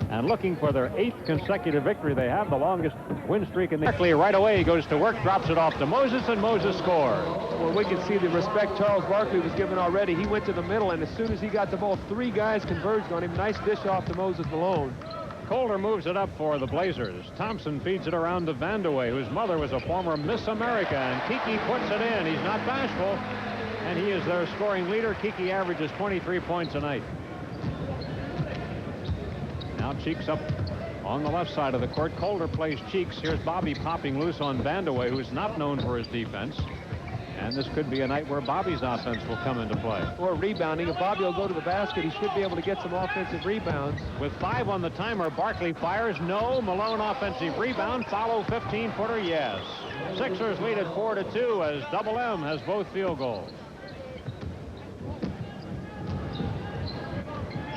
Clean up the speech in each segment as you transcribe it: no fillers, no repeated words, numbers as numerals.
and looking for their 8th consecutive victory. They have the longest win streak in the league. Right away, he goes to work, drops it off to Moses, and Moses scores. Well, we can see the respect Charles Barkley was given already. He went to the middle, and as soon as he got the ball, 3 guys converged on him. Nice dish off to Moses Malone. Coulter moves it up for the Blazers. Thompson feeds it around to Vandeweghe, whose mother was a former Miss America, and Kiki puts it in. He's not bashful, and he is their scoring leader. Kiki averages 23 points a night. Now Cheeks up on the left side of the court. Coulter plays Cheeks. Here's Bobby popping loose on Vandeweghe, who's not known for his defense. And this could be a night where Bobby's offense will come into play. Or rebounding. If Bobby will go to the basket, he should be able to get some offensive rebounds. With 5 on the timer, Barkley fires. No. Malone offensive rebound. Follow 15-footer. Yes. Sixers lead at 4-2 as Double M has both field goals.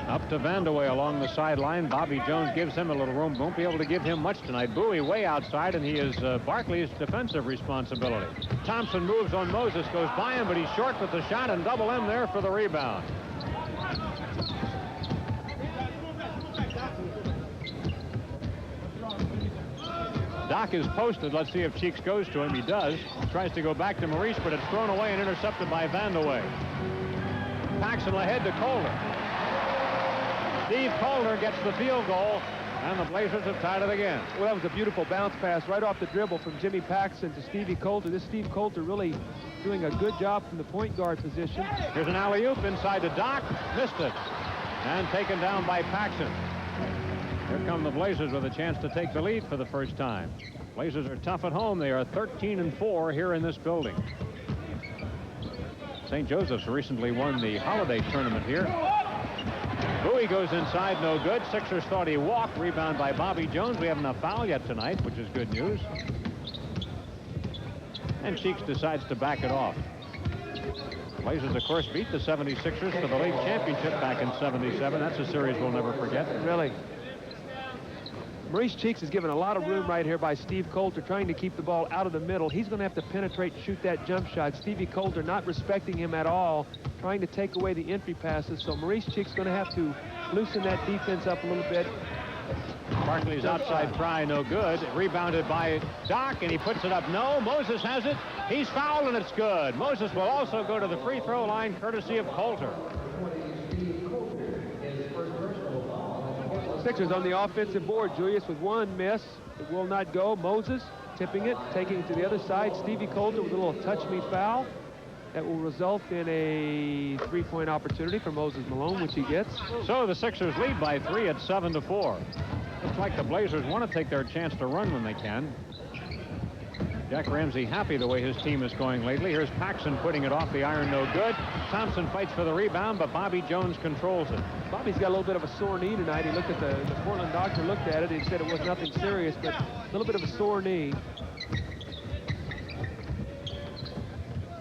Up to Vandeweghe along the sideline. Bobby Jones gives him a little room. Won't be able to give him much tonight. Bowie way outside, and he is Barkley's defensive responsibility. Thompson moves on Moses, goes by him, but he's short with the shot, and Double M there for the rebound. Doc is posted. Let's see if Cheeks goes to him. He does. Tries to go back to Maurice, but it's thrown away and intercepted by Vandeweghe. Paxson ahead to Coulter. Steve Coulter gets the field goal, and the Blazers have tied it again. Well, that was a beautiful bounce pass right off the dribble from Jimmy Paxson to Stevie Coulter. This Steve Coulter really doing a good job from the point guard position. Here's an alley-oop inside to Doc. Missed it. And taken down by Paxson. Here come the Blazers with a chance to take the lead for the first time. Blazers are tough at home. They are 13-4 here in this building. St. Joseph's recently won the holiday tournament here. Bowie goes inside, no good. Sixers thought he walked. Rebound by Bobby Jones. We haven't a foul yet tonight, which is good news. And Cheeks decides to back it off. Blazers, of course, beat the 76ers for the league championship back in '77. That's a series we'll never forget. Really. Maurice Cheeks is given a lot of room right here by Steve Coulter, trying to keep the ball out of the middle. He's going to have to penetrate and shoot that jump shot. Stevie Coulter not respecting him at all, trying to take away the entry passes. So Maurice Cheeks is going to have to loosen that defense up a little bit. Barkley's outside try, no good. Rebounded by Doc, and he puts it up. No, Moses has it. He's fouled, and it's good. Moses will also go to the free throw line, courtesy of Coulter. Sixers on the offensive board. Julius with 1 miss. It will not go. Moses tipping it, taking it to the other side. Stevie Coulter with a little touch-me foul. That will result in a 3-point opportunity for Moses Malone, which he gets. So the Sixers lead by 3 at 7-4. Looks like the Blazers want to take their chance to run when they can. Jack Ramsey happy the way his team is going lately. Here's Paxson putting it off the iron, no good. Thompson fights for the rebound, but Bobby Jones controls it. Bobby's got a little bit of a sore knee tonight. He looked at the Portland doctor, looked at it. He said it was nothing serious, but a little bit of a sore knee.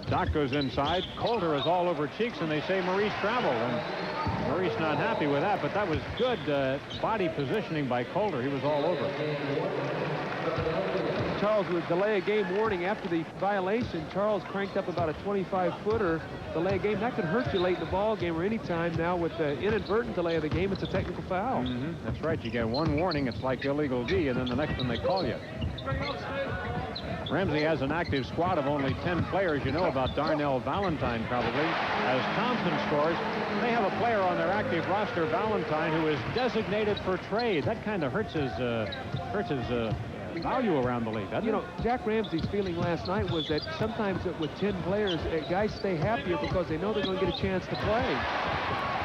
Doc goes inside. Coulter is all over Cheeks, and they say Maurice traveled. And Maurice not happy with that, but that was good body positioning by Coulter. He was all over. Charles would delay a game warning after the violation. Charles cranked up about a 25-footer. Delay a game, that could hurt you late in the ball game or any time now. With the inadvertent delay of the game, it's a technical foul. That's right. You get one warning, it's like illegal D, and then the next one they call you. Ramsey has an active squad of only 10 players. You know about Darnell Valentine, probably. As Thompson scores, they have a player on their active roster, Valentine, who is designated for trade. That kind of hurts his value around the league, doesn't it? You know, Jack Ramsey's feeling last night was that sometimes with 10 players, guys stay happier because they know they're going to get a chance to play.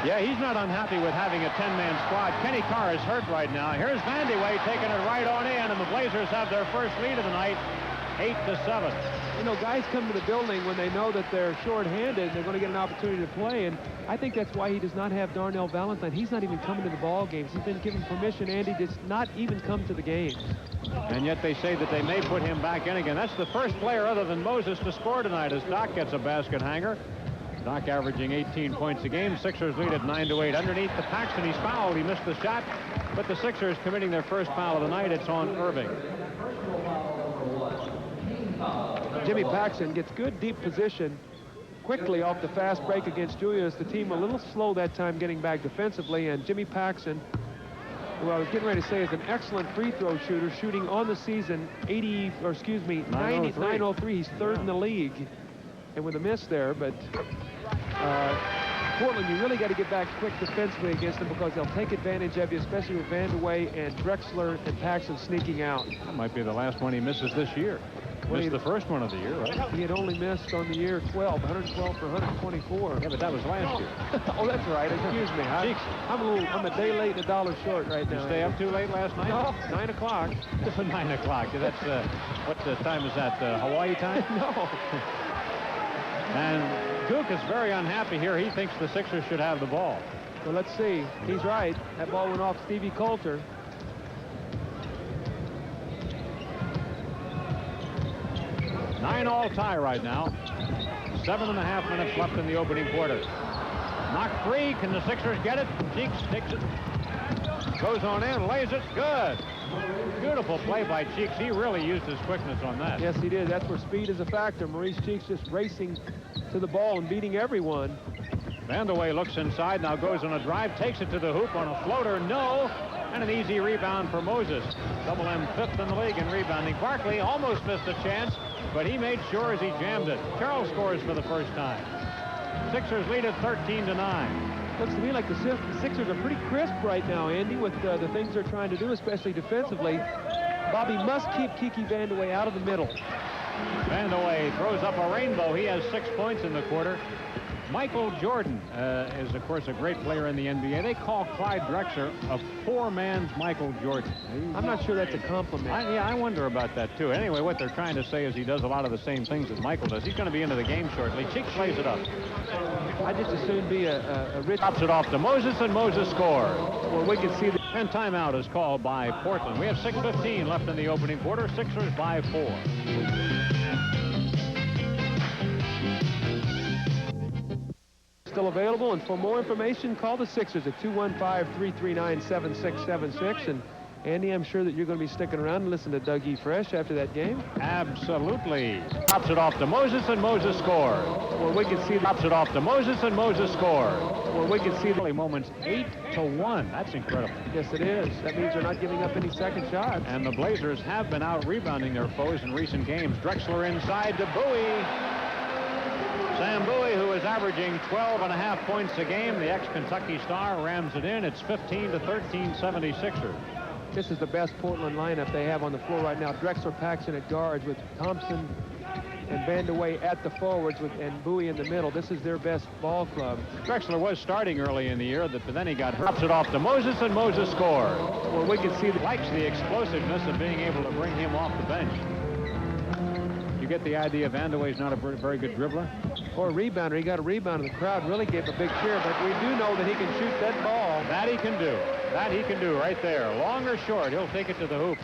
Yeah, he's not unhappy with having a 10-man squad. Kenny Carr is hurt right now. Here's Vandeweghe taking it right on in, and the Blazers have their first lead of the night, 8-7. You know, guys come to the building when they know that they're short-handed and they're going to get an opportunity to play, and I think that's why he does not have Darnell Valentine. He's not even coming to the ball games. He's been given permission, Andy, to not even come to the games. And yet they say that they may put him back in again. That's the first player other than Moses to score tonight as Doc gets a basket hanger. Doc averaging 18 points a game. Sixers lead at 9-8. Underneath the Paxson, he's fouled. He missed the shot, but the Sixers committing their first foul of the night. It's on Irving. Jimmy Paxson gets good deep position quickly off the fast break against Julius. The team a little slow that time getting back defensively, and Jimmy Paxson Well, I was getting ready to say, is an excellent free throw shooter, shooting on the season 903. He's third in the league, and with a miss there. But Portland, you really got to get back quick defensively against them because they'll take advantage of you, especially with Vandeweghe and Drexler and Paxson sneaking out. That might be the last one he misses this year. Missed the first one of the year, right? He had only missed on the year 112 for 124. Yeah, but that was last year. Oh, that's right. Excuse me. I'm a day late and a dollar short right now. Did you stay up too late last night? No, 9 o'clock. 9 o'clock. That's what time is that? Hawaii time? No. And Duke is very unhappy here. He thinks the Sixers should have the ball. Well, let's see. He's right. That ball went off Stevie Coulter. 9-all tie right now. 7.5 minutes left in the opening quarter. Knock free. Can the Sixers get it? Cheeks takes it. Goes on in, lays it. Good. Beautiful play by Cheeks. He really used his quickness on that. Yes, he did. That's where speed is a factor. Maurice Cheeks just racing to the ball and beating everyone. Vandeweghe looks inside, now goes on a drive, takes it to the hoop on a floater. No. And an easy rebound for Moses. Double M 5th in the league in rebounding. Barkley almost missed a chance, but he made sure as he jammed it. Carroll scores for the first time. Sixers lead it 13-9. Looks to me like the Sixers are pretty crisp right now, Andy, with the things they're trying to do, especially defensively. Bobby must keep Kiki Vandeweghe out of the middle. Vandeweghe throws up a rainbow. He has 6 points in the quarter. Michael Jordan is, of course, a great player in the NBA. They call Clyde Drexler a four-man's Michael Jordan. I'm not sure that's a compliment. I wonder about that, too. Anyway, what they're trying to say is he does a lot of the same things that Michael does. He's going to be into the game shortly. Cheeks plays it up. I'd just as soon be a rich... Drops it off to Moses, and Moses scores. Well, we can see the... And timeout is called by Portland. We have 6:15 left in the opening quarter. Sixers by 4. Still available, and for more information, call the Sixers at 215-339-7676. And Andy, I'm sure that you're going to be sticking around and listen to Doug E. Fresh after that game. Absolutely. Drops it off to Moses, and Moses scores. Well, we can see... Drops it off to Moses, and Moses scores. Well, we can see the moments 8-1. That's incredible. Yes, it is. That means they're not giving up any second shots. And the Blazers have been out rebounding their foes in recent games. Drexler inside to Bowie. Sam Bowie, who is averaging 12.5 points a game, the ex-Kentucky star, rams it in. It's 15-13 76ers. This is the best Portland lineup they have on the floor right now. Drexler, Paxson at guards with Thompson and Vandeweghe at the forwards and Bowie in the middle. This is their best ball club. Drexler was starting early in the year, but then he got hurt. Drops it off to Moses, and Moses scores. Well, we can see likes the explosiveness of being able to bring him off the bench. You get the idea Vandeweghe's not a very good dribbler? Or a rebounder. He got a rebound, and the crowd really gave a big cheer, but we do know that he can shoot that ball. That he can do. That he can do right there. Long or short, he'll take it to the hoop.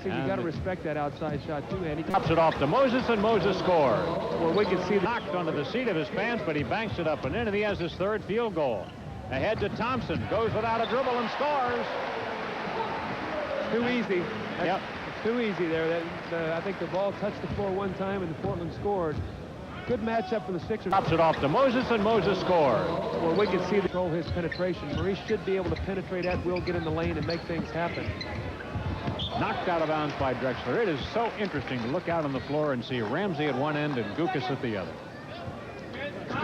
See, you got to respect that outside shot, too, Andy. Drops it off to Moses, and Moses scores. Well, we can see knocked onto the seat of his pants, but he banks it up and in, and he has his third field goal. Ahead to Thompson. Goes without a dribble and scores. Too easy. Yep. Too easy there. I think the ball touched the floor one time, and Portland scored. Good matchup for the Sixers. Drops it off to Moses, and Moses scores. Well, we can see control his penetration. Maurice should be able to penetrate at will, get in the lane, and make things happen. Knocked out of bounds by Drexler. It is so interesting to look out on the floor and see Ramsey at one end and Gukas at the other.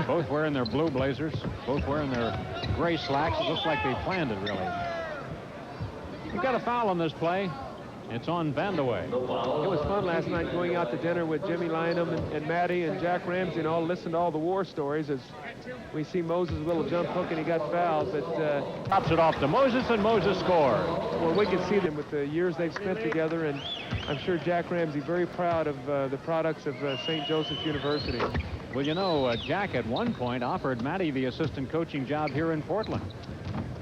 Both wearing their blue blazers, both wearing their gray slacks. It looks like they planned it, really. We've got a foul on this play. It's on Vandeweghe. It was fun last night going out to dinner with Jimmy Lynam and Matty and Jack Ramsey and all. Listen to all the war stories as we see Moses' little jump hook and he got fouled. But drops it off to Moses, and Moses scores. Well, we can see them with the years they've spent together, and I'm sure Jack Ramsey very proud of the products of St. Joseph's University. Well, you know, Jack at one point offered Matty the assistant coaching job here in Portland.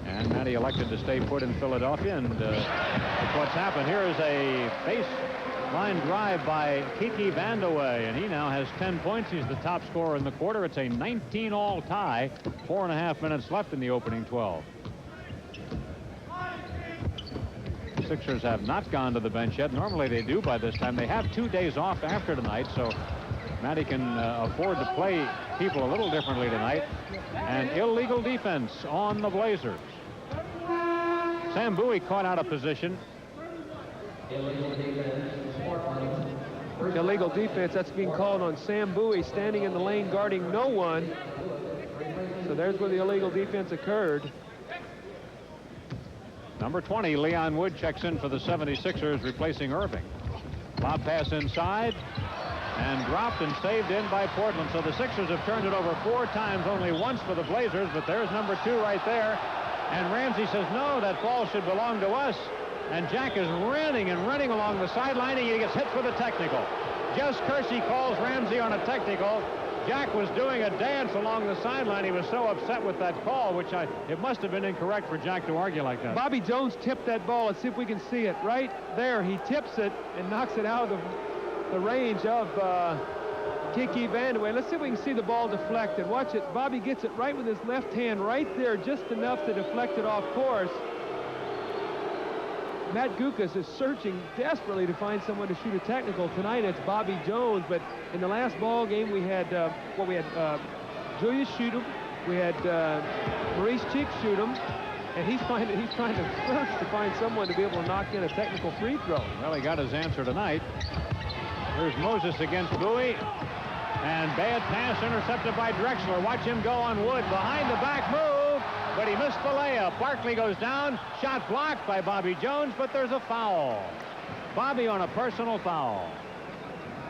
And Matty elected to stay put in Philadelphia, and that's what's happened. Here is a baseline drive by Kiki Vandeweghe, and he now has 10 points. He's the top scorer in the quarter. It's a 19-all tie. 4.5 minutes left in the opening 12. The Sixers have not gone to the bench yet. Normally they do by this time. They have 2 days off after tonight, so Matty can afford to play people a little differently tonight. And illegal defense on the Blazers. Sam Bowie caught out of position. Illegal defense, that's being called on Sam Bowie, standing in the lane guarding no one. So there's where the illegal defense occurred. Number 20, Leon Wood, checks in for the 76ers, replacing Irving. Lob pass inside, and dropped and saved in by Portland. So the Sixers have turned it over 4 times, only once for the Blazers, but there's number 2 right there. And Ramsey says, no, that ball should belong to us. And Jack is running and running along the sideline, and he gets hit for the technical. Jess Kersey calls Ramsey on a technical. Jack was doing a dance along the sideline. He was so upset with that call, which it must have been incorrect for Jack to argue like that. Bobby Jones tipped that ball. Let's see if we can see it. Right there, he tips it and knocks it out of the range of Kiki Vandeweghe. Let's see if we can see the ball deflected. Watch it. Bobby gets it right with his left hand right there, just enough to deflect it off course. Matt Gukas is searching desperately to find someone to shoot a technical. Tonight it's Bobby Jones, but in the last ball game we had Julius shoot him, we had Maurice Cheeks shoot him, and he's trying to search to find someone to be able to knock in a technical free throw. Well, he got his answer tonight. Here's Moses against Bowie, and bad pass intercepted by Drexler. Watch him go on Wood, behind the back move, but he missed the layup. Barkley goes down, shot blocked by Bobby Jones, but there's a foul. Bobby on a personal foul.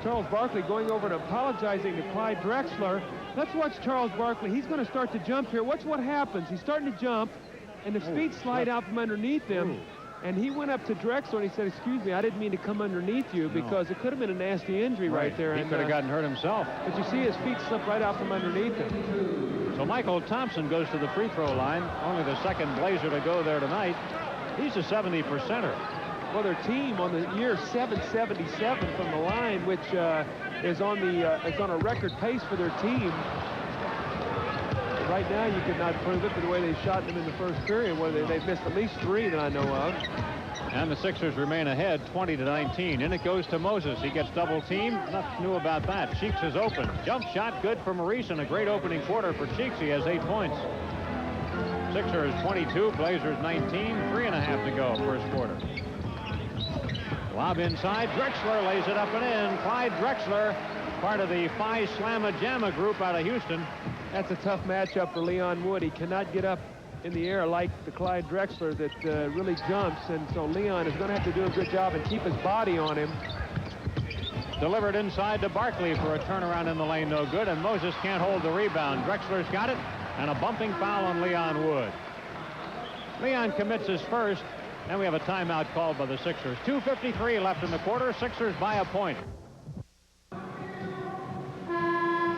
Charles Barkley going over and apologizing to Clyde Drexler. Let's watch Charles Barkley. He's going to start to jump here. Watch what happens. He's starting to jump, and the feet slide out from underneath him. And he went up to Drexler and he said, excuse me, I didn't mean to come underneath you, because it could have been a nasty injury right there. He could have gotten hurt himself. But you see his feet slip right out from underneath him. So Michael Thompson goes to the free throw line. Only the second Blazer to go there tonight. He's a 70%er. Well, their team on the year 777 from the line, which is on a record pace for their team. Right now, you could not prove it, but the way they shot them in the first period, where they've missed at least 3 that I know of. And the Sixers remain ahead, 20-19. In it goes to Moses. He gets double teamed. Nothing new about that. Cheeks is open. Jump shot good for Maurice, and a great opening quarter for Cheeks. He has 8 points. Sixers 22, Blazers 19. 3.5 to go, first quarter. Lob inside. Drexler lays it up and in. Clyde Drexler, part of the Phi Slamma Jamma group out of Houston. That's a tough matchup for Leon Wood. He cannot get up in the air like the Clyde Drexler that really jumps, and so Leon is going to have to do a good job and keep his body on him. Delivered inside to Barkley for a turnaround in the lane, no good, and Moses can't hold the rebound. Drexler's got it, and a bumping foul on Leon Wood. Leon commits his first, and we have a timeout called by the Sixers. 2:53 left in the quarter. Sixers by a point.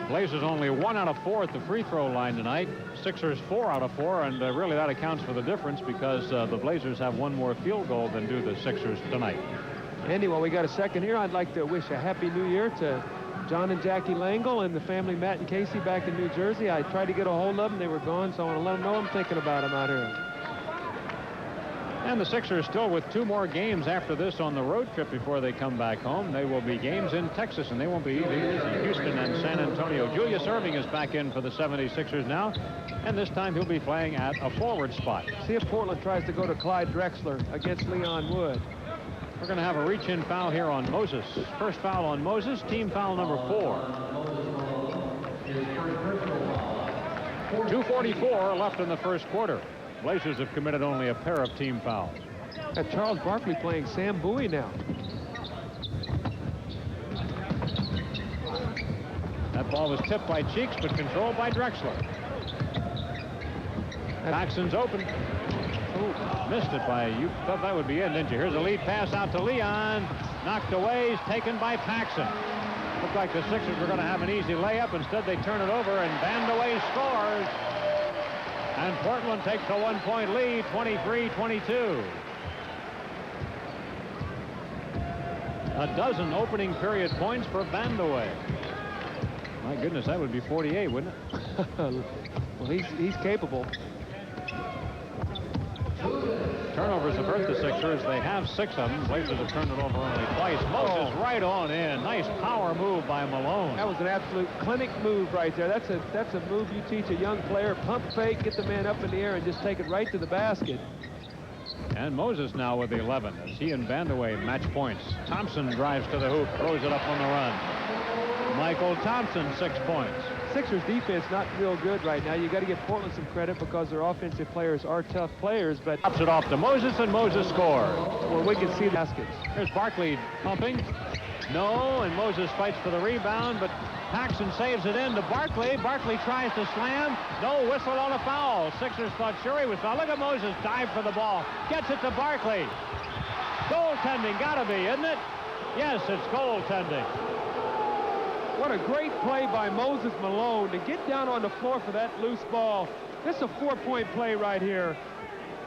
Blazers only 1 out of 4 at the free throw line tonight. Sixers 4 out of 4, and really that accounts for the difference, because the Blazers have 1 more field goal than do the Sixers tonight. Andy, while we got a second here, I'd like to wish a happy new year to John and Jackie Langle and the family, Matt and Casey, back in New Jersey. I tried to get a hold of them. They were gone, so I want to let them know I'm thinking about them out here. And the Sixers still with 2 more games after this on the road trip before they come back home. They will be games in Texas, and they won't be easy. Houston and San Antonio. Julius Irving is back in for the 76ers now, and this time he'll be playing at a forward spot. See if Portland tries to go to Clyde Drexler against Leon Wood. We're going to have a reach-in foul here on Moses. First foul on Moses, team foul number 4. 2:44 left in the first quarter. Blazers have committed only a pair of team fouls. Got Charles Barkley playing Sam Bowie now. That ball was tipped by Cheeks, but controlled by Drexler. Paxson's open. Ooh, missed it by you. Thought that would be in, didn't you? Here's a lead pass out to Leon. Knocked away, taken by Paxson. Looked like the Sixers were going to have an easy layup. Instead, they turn it over, and Vandeweghe scores. And Portland takes a 1-point lead, 23-22. A dozen opening period points for Vandeweghe. My goodness, that would be 48, wouldn't it? Well, he's capable. Turnovers have hurt the Sixers. They have 6 of them. Blazers have turned it over only twice. Moses right on in. Nice power move by Malone. That was an absolute clinic move right there. That's a move you teach a young player. Pump fake, get the man up in the air, and just take it right to the basket. And Moses now with the 11 as he and Vandeweghe match points. Thompson drives to the hoop, throws it up on the run. Michael Thompson, 6 points. Sixers defense not real good right now. You got to give Portland some credit because their offensive players are tough players, but Drops it off to Moses, and Moses scores. well, we can see the baskets. Here's Barkley pumping. No, and Moses fights for the rebound, but Paxson saves it in to Barkley. Barkley tries to slam. No whistle on a foul. Sixers thought sure he was fouled. Look at Moses dive for the ball. Gets it to Barkley. Goaltending, gotta be, isn't it? Yes, it's goaltending. What a great play by Moses Malone to get down on the floor for that loose ball. This is a 4-point play right here.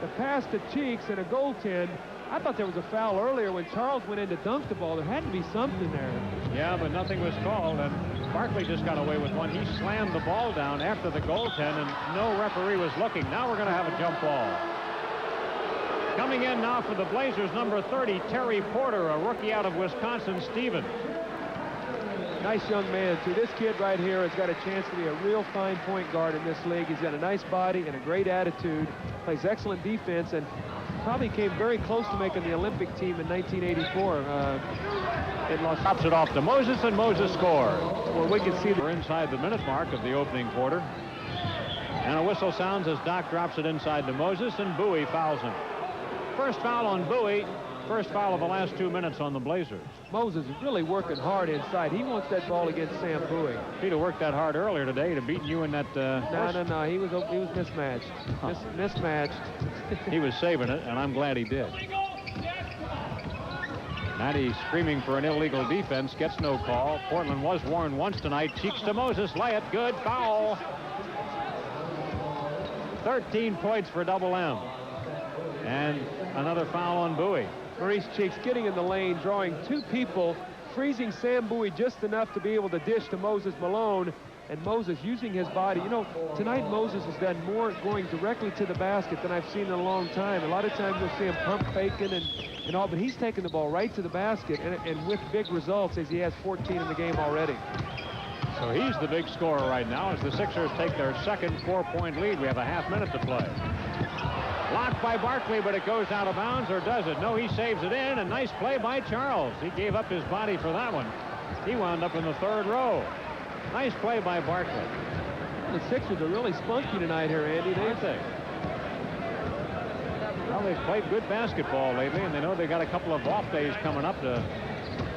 The pass to Cheeks and a goaltend. I thought there was a foul earlier when Charles went in to dunk the ball. There had to be something there. Yeah, but nothing was called, and Barkley just got away with one. He slammed the ball down after the goaltend, and no referee was looking. Now we're going to have a jump ball. Coming in now for the Blazers, number 30, Terry Porter, a rookie out of Wisconsin, Stevens. Nice young man, too. This kid right here has got a chance to be a real fine point guard in this league. He's got a nice body and a great attitude, plays excellent defense, and probably came very close to making the Olympic team in 1984. Drops it off to Moses, and Moses scores. Well, we can see We're inside the minute mark of the opening quarter. And a whistle sounds as Doc drops it inside to Moses, and Bowie fouls him. First foul on Bowie. First foul of the last 2 minutes on the Blazers. Moses is really working hard inside. He wants that ball against Sam Bowie. He'd have worked that hard earlier today. He'd have beaten you in that. No. He was mismatched. Mismatched. He was saving it, and I'm glad he did. Matty screaming for an illegal defense, gets no call. Portland was warned once tonight. Cheeks to Moses, lay it, good, foul. 13 points for Double M. And another foul on Bowie. Maurice Cheeks getting in the lane, drawing two people, freezing Sam Bowie just enough to be able to dish to Moses Malone. And Moses using his body. You know, tonight Moses has done more going directly to the basket than I've seen in a long time. A lot of times you'll see him pump faking and all, but he's taking the ball right to the basket and with big results, as he has 14 in the game already. So he's the big scorer right now as the Sixers take their second 4-point lead. We have a half minute to play. Blocked by Barkley, but it goes out of bounds, or does it? No, he saves it in. A nice play by Charles. He gave up his body for that one. He wound up in the third row. Nice play by Barkley. The Sixers are really spunky tonight here, Andy. Aren't they? Well, they've played good basketball lately, and they know they've got a couple of off days coming up to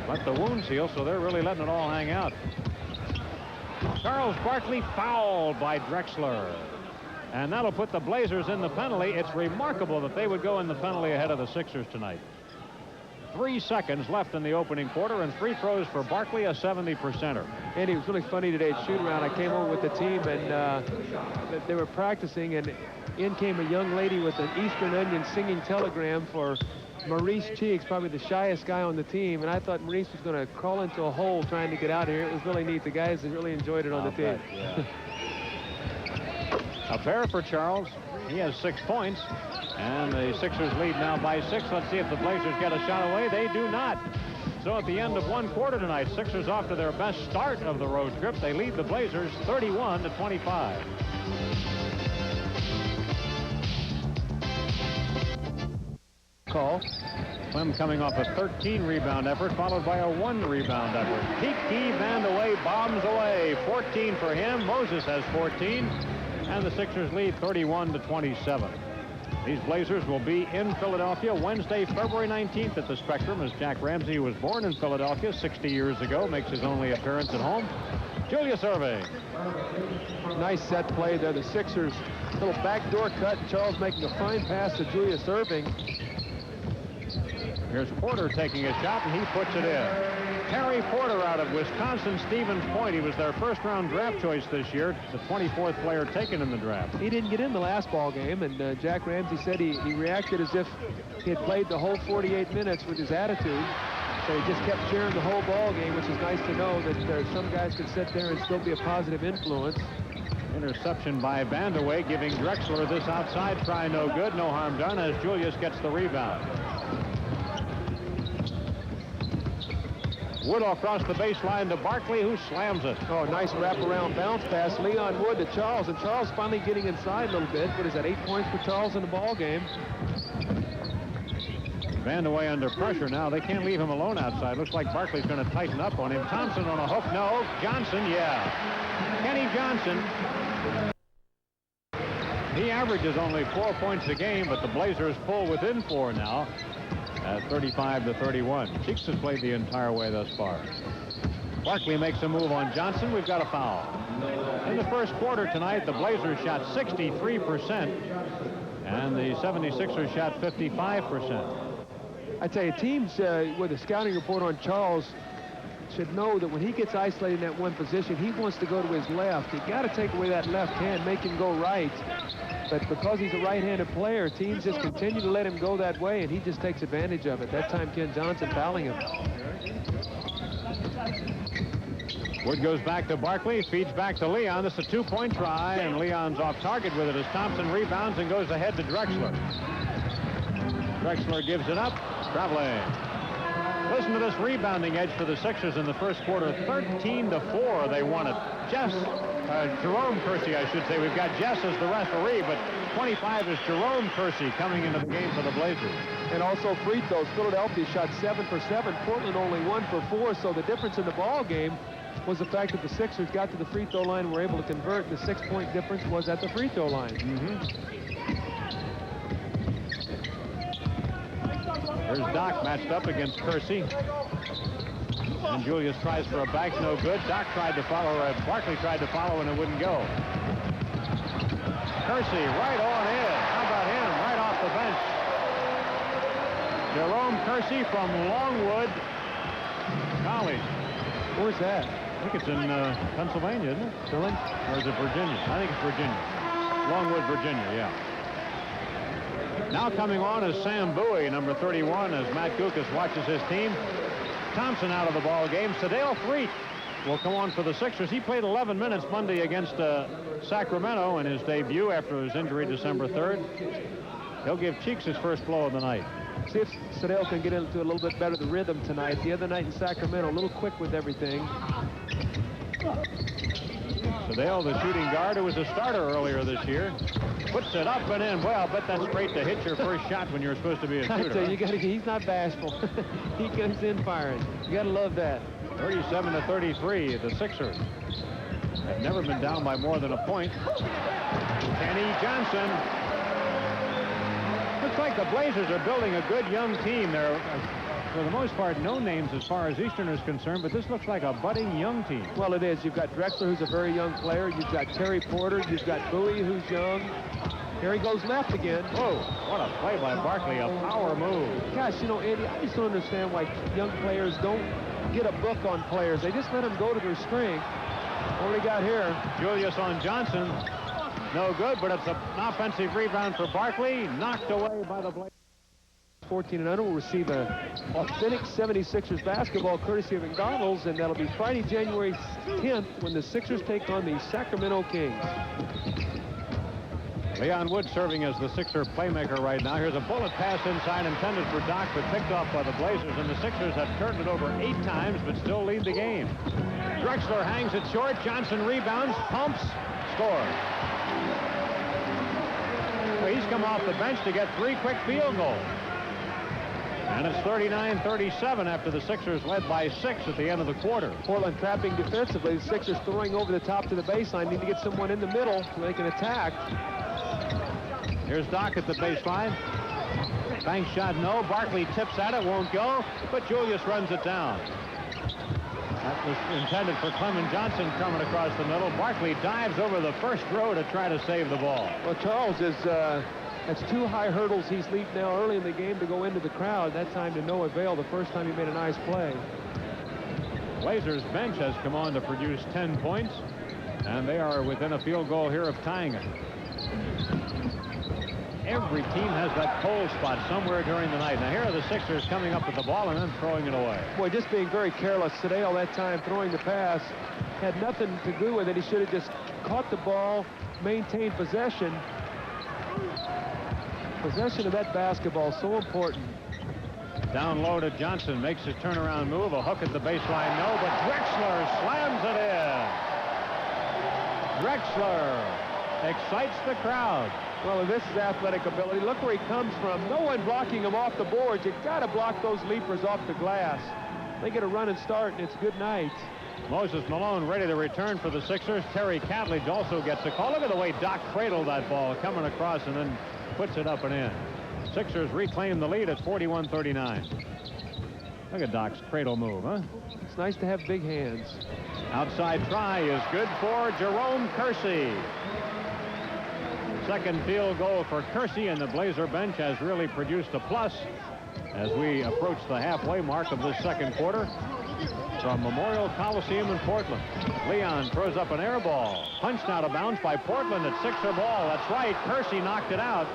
let the wounds heal, so they're really letting it all hang out. Charles Barkley fouled by Drexler. And that'll put the Blazers in the penalty. It's remarkable that they would go in the penalty ahead of the Sixers tonight. 3 seconds left in the opening quarter, and free throws for Barkley, a 70%er. And it was really funny today at shoot-around. I came over with the team, and they were practicing, and in came a young lady with an Eastern Onion singing telegram for Maurice Cheeks, probably the shyest guy on the team, and I thought Maurice was going to crawl into a hole trying to get out of here. It was really neat. The guys really enjoyed it on the team. Yeah. A pair for Charles. He has 6 points. And the Sixers lead now by 6. Let's see if the Blazers get a shot away. They do not. So at the end of one quarter tonight, Sixers off to their best start of the road trip. They lead the Blazers 31-25. Call. Clem coming off a 13-rebound effort, followed by a 1-rebound effort. Kiki Vandeweghe bombs away. 14 for him. Moses has 14. And the Sixers lead 31-27. These Blazers will be in Philadelphia Wednesday, February 19th at the Spectrum, as Jack Ramsey, who was born in Philadelphia 60 years ago, makes his only appearance at home. Julius Erving. Nice set play there. The Sixers, little backdoor cut. Charles making a fine pass to Julius Erving. Here's Porter taking a shot, and he puts it in. Terry Porter out of Wisconsin Stevens Point. He was their first-round draft choice this year, the 24th player taken in the draft. He didn't get in the last ball game, and Jack Ramsey said he reacted as if he had played the whole 48 minutes with his attitude. So he just kept cheering the whole ball game, which is nice to know that some guys can sit there and still be a positive influence. Interception by Vandeweghe, giving Drexler this outside try no good. No harm done as Julius gets the rebound. Wood across the baseline to Barkley, who slams it. Oh, nice wraparound bounce pass. Leon Wood to Charles, and Charles finally getting inside a little bit. What is that, 8 points for Charles in the ball game? Vandeweghe under pressure now. They can't leave him alone outside. Looks like Barkley's going to tighten up on him. Thompson on a hook. No. Johnson, yeah. Kenny Johnson. He averages only 4 points a game, but the Blazers pull within 4 now at 35-31. Cheeks has played the entire way thus far. Barkley makes a move on Johnson. We've got a foul. In the first quarter tonight, the Blazers shot 63%, and the 76ers shot 55%. I tell you, teams with a scouting report on Charles should know that when he gets isolated in that one position, he wants to go to his left. You got to take away that left hand, make him go right. But because he's a right-handed player, teams just continue to let him go that way, and he just takes advantage of it. That time, Ken Johnson fouling him. Wood goes back to Barkley, feeds back to Leon. This is a 2-point try, and Leon's off target with it as Thompson rebounds and goes ahead to Drexler. Drexler gives it up, traveling. Listen to this rebounding edge for the Sixers in the first quarter. 13-4 they won it. Jerome Kersey, I should say. We've got Jess as the referee, but 25 is Jerome Kersey coming into the game for the Blazers. And also free throws. Philadelphia shot 7 for 7. Portland only 1 for 4. So the difference in the ball game was the fact that the Sixers got to the free throw line and were able to convert. The 6-point difference was at the free throw line. Here's Doc matched up against Kersey. And Julius tries for a back, no good. Doc tried to follow, Barkley tried to follow, and it wouldn't go. Kersey right on in. How about him? Right off the bench. Jerome Kersey from Longwood College. Where's that? I think it's in Pennsylvania, isn't it? Philly? Or is it Virginia? I think it's Virginia. Longwood, Virginia, yeah. Now coming on is Sam Bowie, number 31, as Matt Gukas watches his team. Thompson out of the ball game. Sadale Threet will come on for the Sixers. He played 11 minutes Monday against Sacramento in his debut after his injury December 3rd. He'll give Cheeks his first blow of the night. See if Sadale can get into a little bit better the rhythm tonight. The other night in Sacramento, a little quick with everything. Sadale, the shooting guard, who was a starter earlier this year, puts it up and in. Well, I bet that's great to hit your first shot when you're supposed to be a shooter. He's not bashful. He comes in firing. You got to love that. 37-33, the Sixers have never been down by more than a point. Kenny Johnson. Looks like the Blazers are building a good young team. They're, for the most part, no names as far as Eastern is concerned, but this looks like a budding young team. Well, it is. You've got Drexler, who's a very young player. You've got Terry Porter. You've got Bowie, who's young. Here he goes left again. Whoa, what a play by Barkley, a power move. Gosh, you know, Andy, I just don't understand why young players don't get a book on players. They just let them go to their strength. What do we got here? Julius on Johnson. No good, but it's an offensive rebound for Barkley. Knocked away by the Blazers. 14 and under will receive a authentic 76ers basketball courtesy of McDonald's, and that'll be Friday, January 10th when the Sixers take on the Sacramento Kings. Leon Wood serving as the Sixer playmaker right now. Here's a bullet pass inside intended for Doc, but picked off by the Blazers, and the Sixers have turned it over 8 times, but still lead the game. Drexler hangs it short. Johnson rebounds, pumps, scores. Well, he's come off the bench to get 3 quick field goals. And it's 39-37 after the Sixers led by 6 at the end of the quarter. Portland trapping defensively. The Sixers throwing over the top to the baseline. Need to get someone in the middle so they can attack. Here's Doc at the baseline. Bank shot, no. Barkley tips at it, won't go, but Julius runs it down. That was intended for Clement Johnson coming across the middle. Barkley dives over the first row to try to save the ball. Well, Charles is... That's 2 high hurdles he's leaped now early in the game to go into the crowd. That time to no avail. The first time he made a nice play. Blazers bench has come on to produce 10 points, and they are within a field goal here of tying it. Every team has that cold spot somewhere during the night. Now here are the Sixers coming up with the ball and then throwing it away. Boy, just being very careless. Sadale that time throwing the pass had nothing to do with it. He should have just caught the ball, maintained possession. Possession of that basketball so important. Down low to Johnson, makes his turnaround move, a hook at the baseline, no, but Drexler slams it in. Drexler excites the crowd. Well, this is athletic ability. Look where he comes from. No one blocking him off the boards. You've got to block those leapers off the glass. They get a run and start, and it's good night. Moses Malone ready to return for the Sixers. Terry Catledge also gets a call. Look at the way Doc cradled that ball coming across and then puts it up and in. Sixers reclaim the lead at 41-39. Look at Doc's cradle move, huh? It's nice to have big hands. Outside try is good for Jerome Kersey. Second field goal for Kersey, and the Blazer bench has really produced a plus as we approach the halfway mark of this second quarter. From Memorial Coliseum in Portland, Leon throws up an air ball. Punched out of bounds by Portland at Sixer ball. That's right, Kersey knocked it out.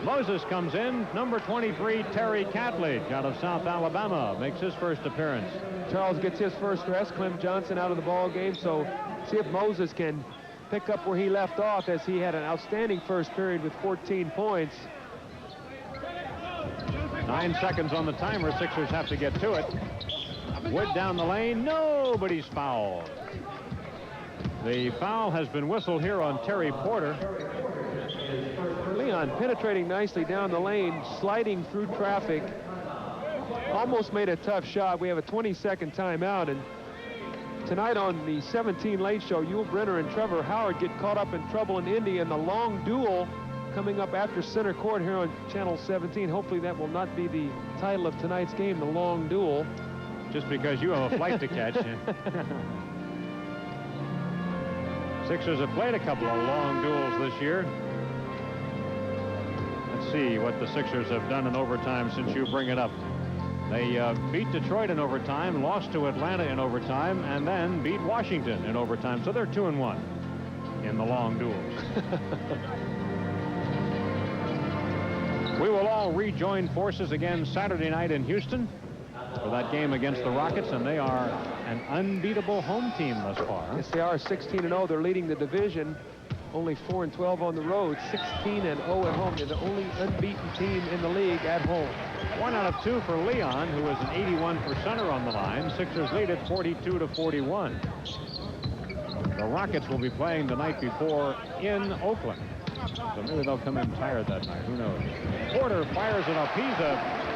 Moses comes in. Number 23, Terry Catledge out of South Alabama, makes his first appearance. Charles gets his first rest. Clem Johnson out of the ball game, so see if Moses can pick up where he left off, as he had an outstanding first period with 14 points. 9 seconds on the timer. Sixers have to get to it. Wood down the lane. Nobody's fouled. The foul has been whistled here on Terry Porter. Leon penetrating nicely down the lane, sliding through traffic. Almost made a tough shot. We have a 20-second timeout, and tonight on the 17 Late Show, Yul Brynner and Trevor Howard get caught up in trouble in Indy in the long duel coming up after center court here on Channel 17. Hopefully that will not be the title of tonight's game, the long duel. Just because you have a flight to catch. Sixers have played a couple of long duels this year. Let's see what the Sixers have done in overtime since you bring it up. They beat Detroit in overtime, lost to Atlanta in overtime, and then beat Washington in overtime. So they're 2-1 in the long duels. We will all rejoin forces again Saturday night in Houston for that game against the Rockets, and they are an unbeatable home team thus far. Yes, they are 16-0. They're leading the division. Only 4-12 on the road, 16-0 at home. They're the only unbeaten team in the league at home. 1 out of 2 for Leon, who is an 81%er on the line. Sixers lead at 42-41. The Rockets will be playing the night before in Oakland. So maybe they'll come in tired that night. Who knows? Porter fires it up.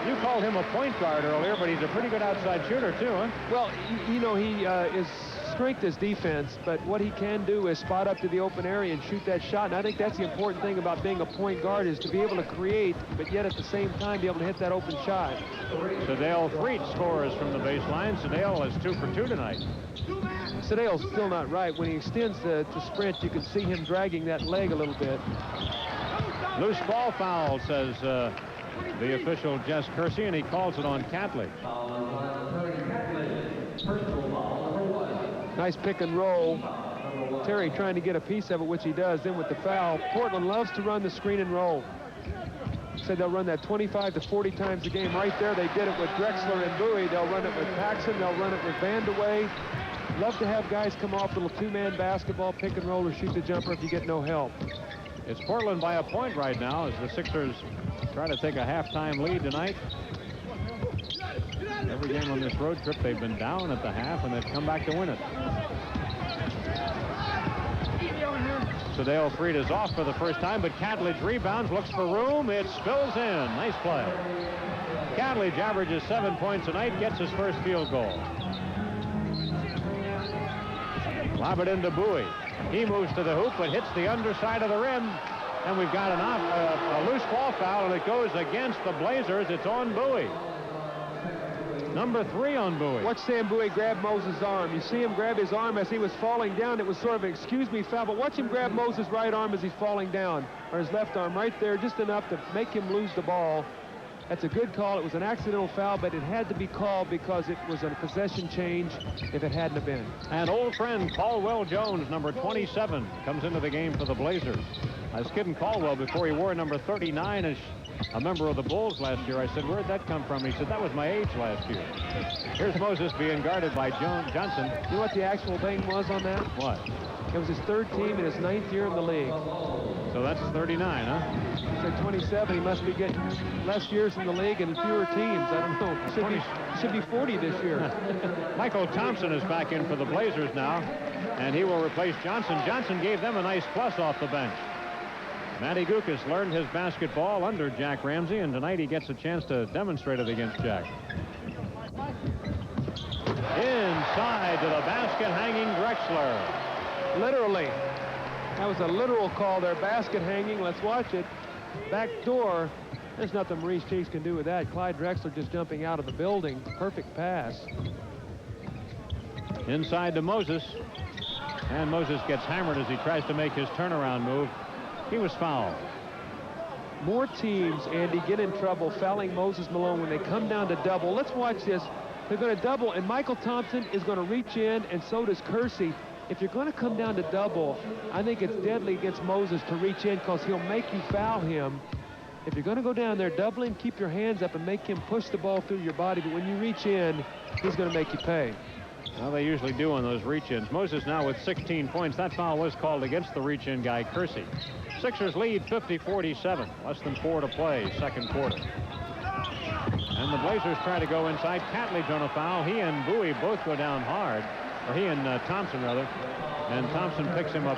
You called him a point guard earlier, but he's a pretty good outside shooter, too, huh? Well, you know, his strength is defense, but what he can do is spot up to the open area and shoot that shot. And I think that's the important thing about being a point guard, is to be able to create, but yet at the same time be able to hit that open shot. Sedale Freet scores from the baseline. Sedale is 2 for 2 tonight. Sedale's still not right. When he extends to sprint, you can see him dragging that leg a little bit. Loose ball foul, says the official Jess Kersey, and he calls it on Catledge. Nice pick and roll. Terry trying to get a piece of it, which he does. Then with the foul, Portland loves to run the screen and roll. Said they'll run that 25 to 40 times a game. Right there, they did it with Drexler and Bowie. They'll run it with Paxson. They'll run it with Vandeweghe. Love to have guys come off little two-man basketball, pick and roll, or shoot the jumper if you get no help. It's Portland by a point right now as the Sixers try to take a halftime lead tonight. Every game on this road trip, they've been down at the half, and they've come back to win it. Sedale Freet is off for the first time, but Catledge rebounds, looks for room. It spills in. Nice play. Catledge averages 7 points a night, gets his first field goal. Lob it into Bowie. He moves to the hoop, but hits the underside of the rim. And we've got a loose ball foul, and it goes against the Blazers. It's on Bowie. Number 3 on Bowie. Watch Sam Bowie grab Moses' arm. You see him grab his arm as he was falling down. It was sort of an excuse me foul, but watch him grab Moses' right arm as he's falling down, or his left arm right there, just enough to make him lose the ball. That's a good call. It was an accidental foul, but it had to be called because it was a possession change if it hadn't have been. And old friend Caldwell Jones, number 27, comes into the game for the Blazers. I was kidding Caldwell before he wore number 39 as a member of the Bulls last year. I said, where'd that come from? He said, that was my age last year. Here's Moses being guarded by Johnson. You know what the actual thing was on that? What? It was his 3rd team in his 9th year in the league. So that's 39, huh? He said 27. He must be getting less years in the league and fewer teams. I don't know. Should be 40 this year. Michael Thompson is back in for the Blazers now, and he will replace Johnson. Johnson gave them a nice plus off the bench. Matty Gukas learned his basketball under Jack Ramsey, and tonight he gets a chance to demonstrate it against Jack. Inside to the basket, hanging Drexler. Literally. That was a literal call there. Basket hanging. Let's watch it. Back door. There's nothing Maurice Cheeks can do with that. Clyde Drexler just jumping out of the building. Perfect pass. Inside to Moses. And Moses gets hammered as he tries to make his turnaround move. He was fouled. More teams, Andy, get in trouble fouling Moses Malone when they come down to double. Let's watch this. They're going to double, and Michael Thompson is going to reach in, and so does Kersey. If you're going to come down to double, I think it's deadly against Moses to reach in because he'll make you foul him. If you're going to go down there, double him, keep your hands up, and make him push the ball through your body. But when you reach in, he's going to make you pay. Well, they usually do on those reach-ins. Moses now with 16 points. That foul was called against the reach-in guy, Kersey. Sixers lead 50-47. Less than 4 to play, second quarter. And the Blazers try to go inside. Catledge on a foul. He and Bowie both go down hard. Or he and Thompson, rather. And Thompson picks him up.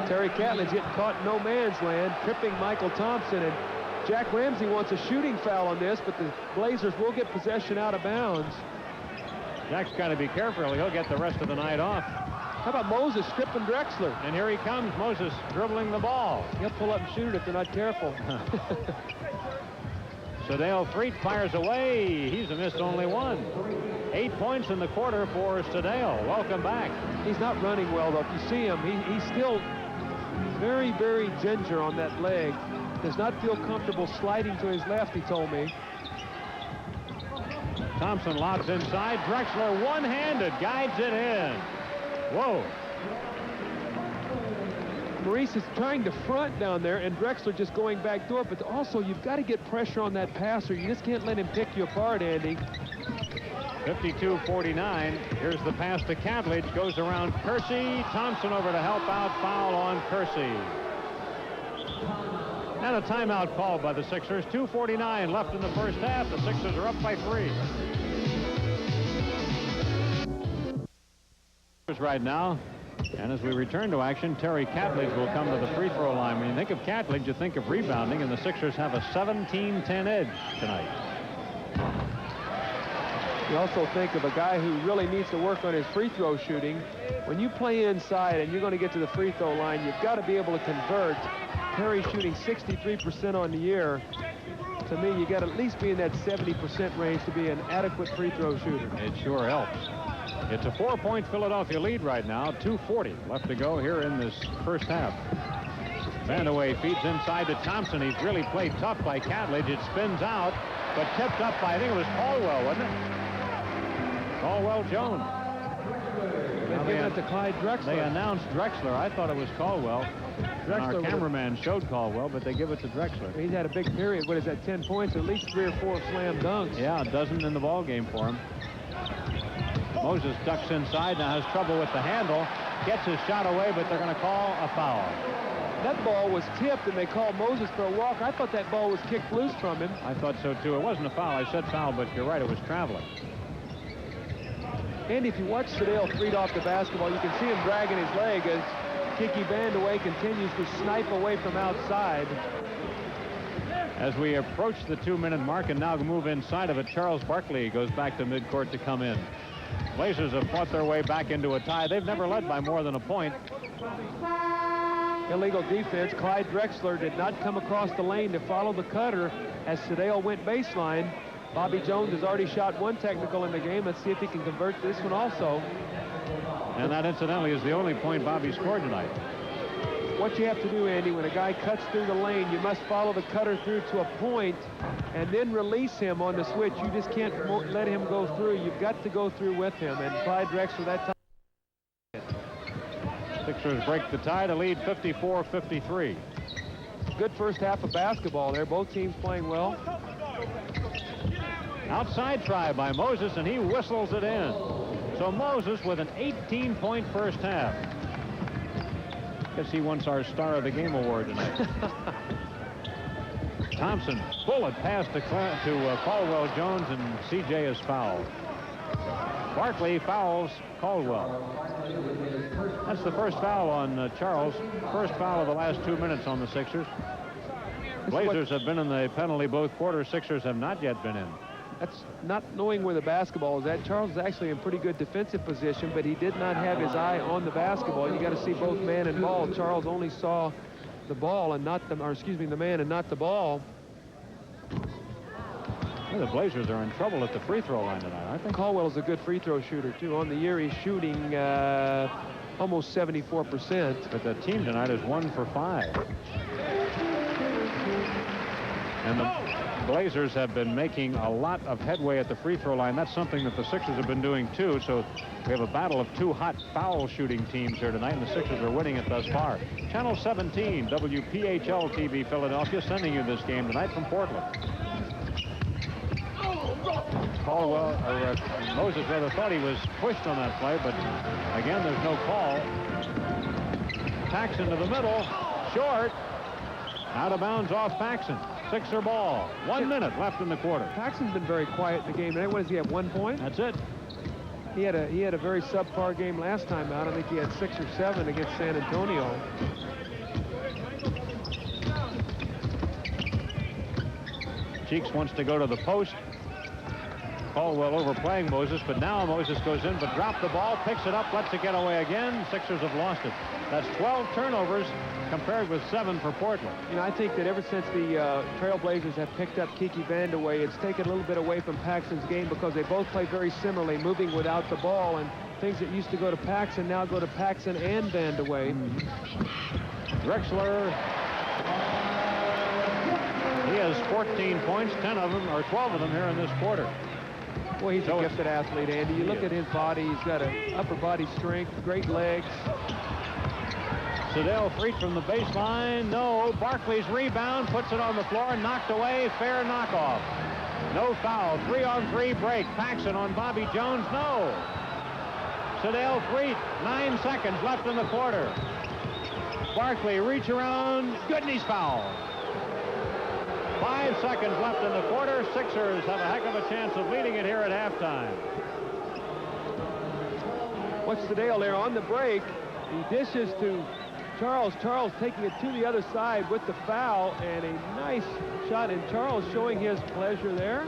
Terry Catledge getting caught in no man's land, tripping Michael Thompson. And Jack Ramsey wants a shooting foul on this, but the Blazers will get possession out of bounds. Jack's got to be careful. He'll get the rest of the night off. How about Moses stripping Drexler? And here he comes, Moses dribbling the ball. He'll pull up and shoot it if they're not careful. Sedale Freet fires away. He's missed only one. 8 points in the quarter for Sedale. Welcome back. He's not running well, though. If you see him, he's still very, very ginger on that leg. Does not feel comfortable sliding to his left, he told me. Thompson lobs inside. Drexler one-handed guides it in. Whoa. Maurice is trying to front down there, and Drexler just going back door. But also, you've got to get pressure on that passer. You just can't let him pick you apart, Andy. 52-49. Here's the pass to Catledge. Goes around Kersey. Thompson over to help out. Foul on Kersey. And a timeout called by the Sixers. 2:49 left in the first half. The Sixers are up by 3. Right now, and as we return to action, Terry Catledge will come to the free throw line. When you think of Catledge, you think of rebounding, and the Sixers have a 17-10 edge tonight. You also think of a guy who really needs to work on his free throw shooting. When you play inside and you're going to get to the free throw line, you've got to be able to convert. Terry shooting 63% on the year. To me, you got to at least be in that 70% range to be an adequate free throw shooter. It sure helps. It's a 4-point Philadelphia lead right now. 2:40 left to go here in this first half. Vandaway feeds inside to Thompson. He's really played tough by Catledge. It spins out, but tipped up by, I think it was Caldwell, wasn't it? Caldwell Jones. They're giving it to Clyde Drexler. They announced Drexler. I thought it was Caldwell. Our cameraman showed Caldwell, but they give it to Drexler. He's had a big period. What is that, 10 points? At least 3 or 4 slam dunks. Yeah, a dozen in the ball game for him. Moses ducks inside, now has trouble with the handle. Gets his shot away, but they're going to call a foul. That ball was tipped, and they called Moses for a walk. I thought that ball was kicked loose from him. I thought so, too. It wasn't a foul. I said foul, but you're right, it was traveling. Andy, if you watch Sedale Freet off the basketball, you can see him dragging his leg as Kiki Vandaway continues to snipe away from outside. As we approach the 2-minute mark and now move inside of it, Charles Barkley goes back to midcourt to come in. Blazers have fought their way back into a tie. They've never led by more than a point. Illegal defense. Clyde Drexler did not come across the lane to follow the cutter as Sedale went baseline. Bobby Jones has already shot 1 technical in the game. Let's see if he can convert this one also. And that, incidentally, is the only point Bobby scored tonight. What you have to do, Andy, when a guy cuts through the lane, you must follow the cutter through to a point and then release him on the switch. You just can't let him go through. You've got to go through with him. And Clyde Drexler that time. Sixers break the tie to lead 54-53. Good first half of basketball there. Both teams playing well. Outside try by Moses, and he whistles it in. So Moses with an 18-point first half. Guess he wants our Star of the Game award tonight. Thompson, bullet pass to Caldwell Jones, and CJ is fouled. Barkley fouls Caldwell. That's the first foul on Charles. First foul of the last 2 minutes on the Sixers. Blazers have been in the penalty both quarters. Sixers have not yet been in. That's not knowing where the basketball is at. Charles is actually in pretty good defensive position, but he did not have his eye on the basketball. You got to see both man and ball. Charles only saw the ball and not the, or excuse me, the man and not the ball. Well, the Blazers are in trouble at the free throw line tonight. I think Caldwell's a good free throw shooter too. On the year, he's shooting almost 74%. But the team tonight is 1 for 5. And the Blazers have been making a lot of headway at the free throw line. That's something that the Sixers have been doing too. So we have a battle of 2 hot foul shooting teams here tonight, and the Sixers are winning it thus far. Channel 17, WPHL TV Philadelphia, sending you this game tonight from Portland. Caldwell, or Moses rather, thought he was pushed on that play, but again, there's no call. Paxson to the middle, short, out of bounds off Paxson. Sixer ball. 1 minute left in the quarter. Paxson's been very quiet in the game. What does he have, 1 point? That's it. He had a very subpar game last time out. I think he had 6 or 7 against San Antonio. Cheeks wants to go to the post. Caldwell overplaying Moses, but now Moses goes in, but dropped the ball, picks it up, lets it get away again. Sixers have lost it. That's 12 turnovers compared with 7 for Portland. You know, I think that ever since the Trailblazers have picked up Kiki Vandeweghe, it's taken a little bit away from Paxson's game because they both play very similarly, moving without the ball, and things that used to go to Paxson now go to Paxson and Vandeweghe. Drexler, he has 14 points, 10 of them, or 12 of them here in this quarter. Well, he's a gifted athlete, Andy. You look at his body, he's got an upper body strength, great legs. Sedale free from the baseline. No. Barkley's rebound, puts it on the floor, knocked away. Fair knockoff. No foul. 3-on-3 break. Paxson on Bobby Jones. No. Sedale free. 9 seconds left in the quarter. Barkley reach around. Good, and he's fouled. 5 seconds left in the quarter. Sixers have a heck of a chance of leading it here at halftime. What's Sedale there on the break? He dishes to Charles. Charles taking it to the other side with the foul, and a nice shot, and Charles showing his pleasure there.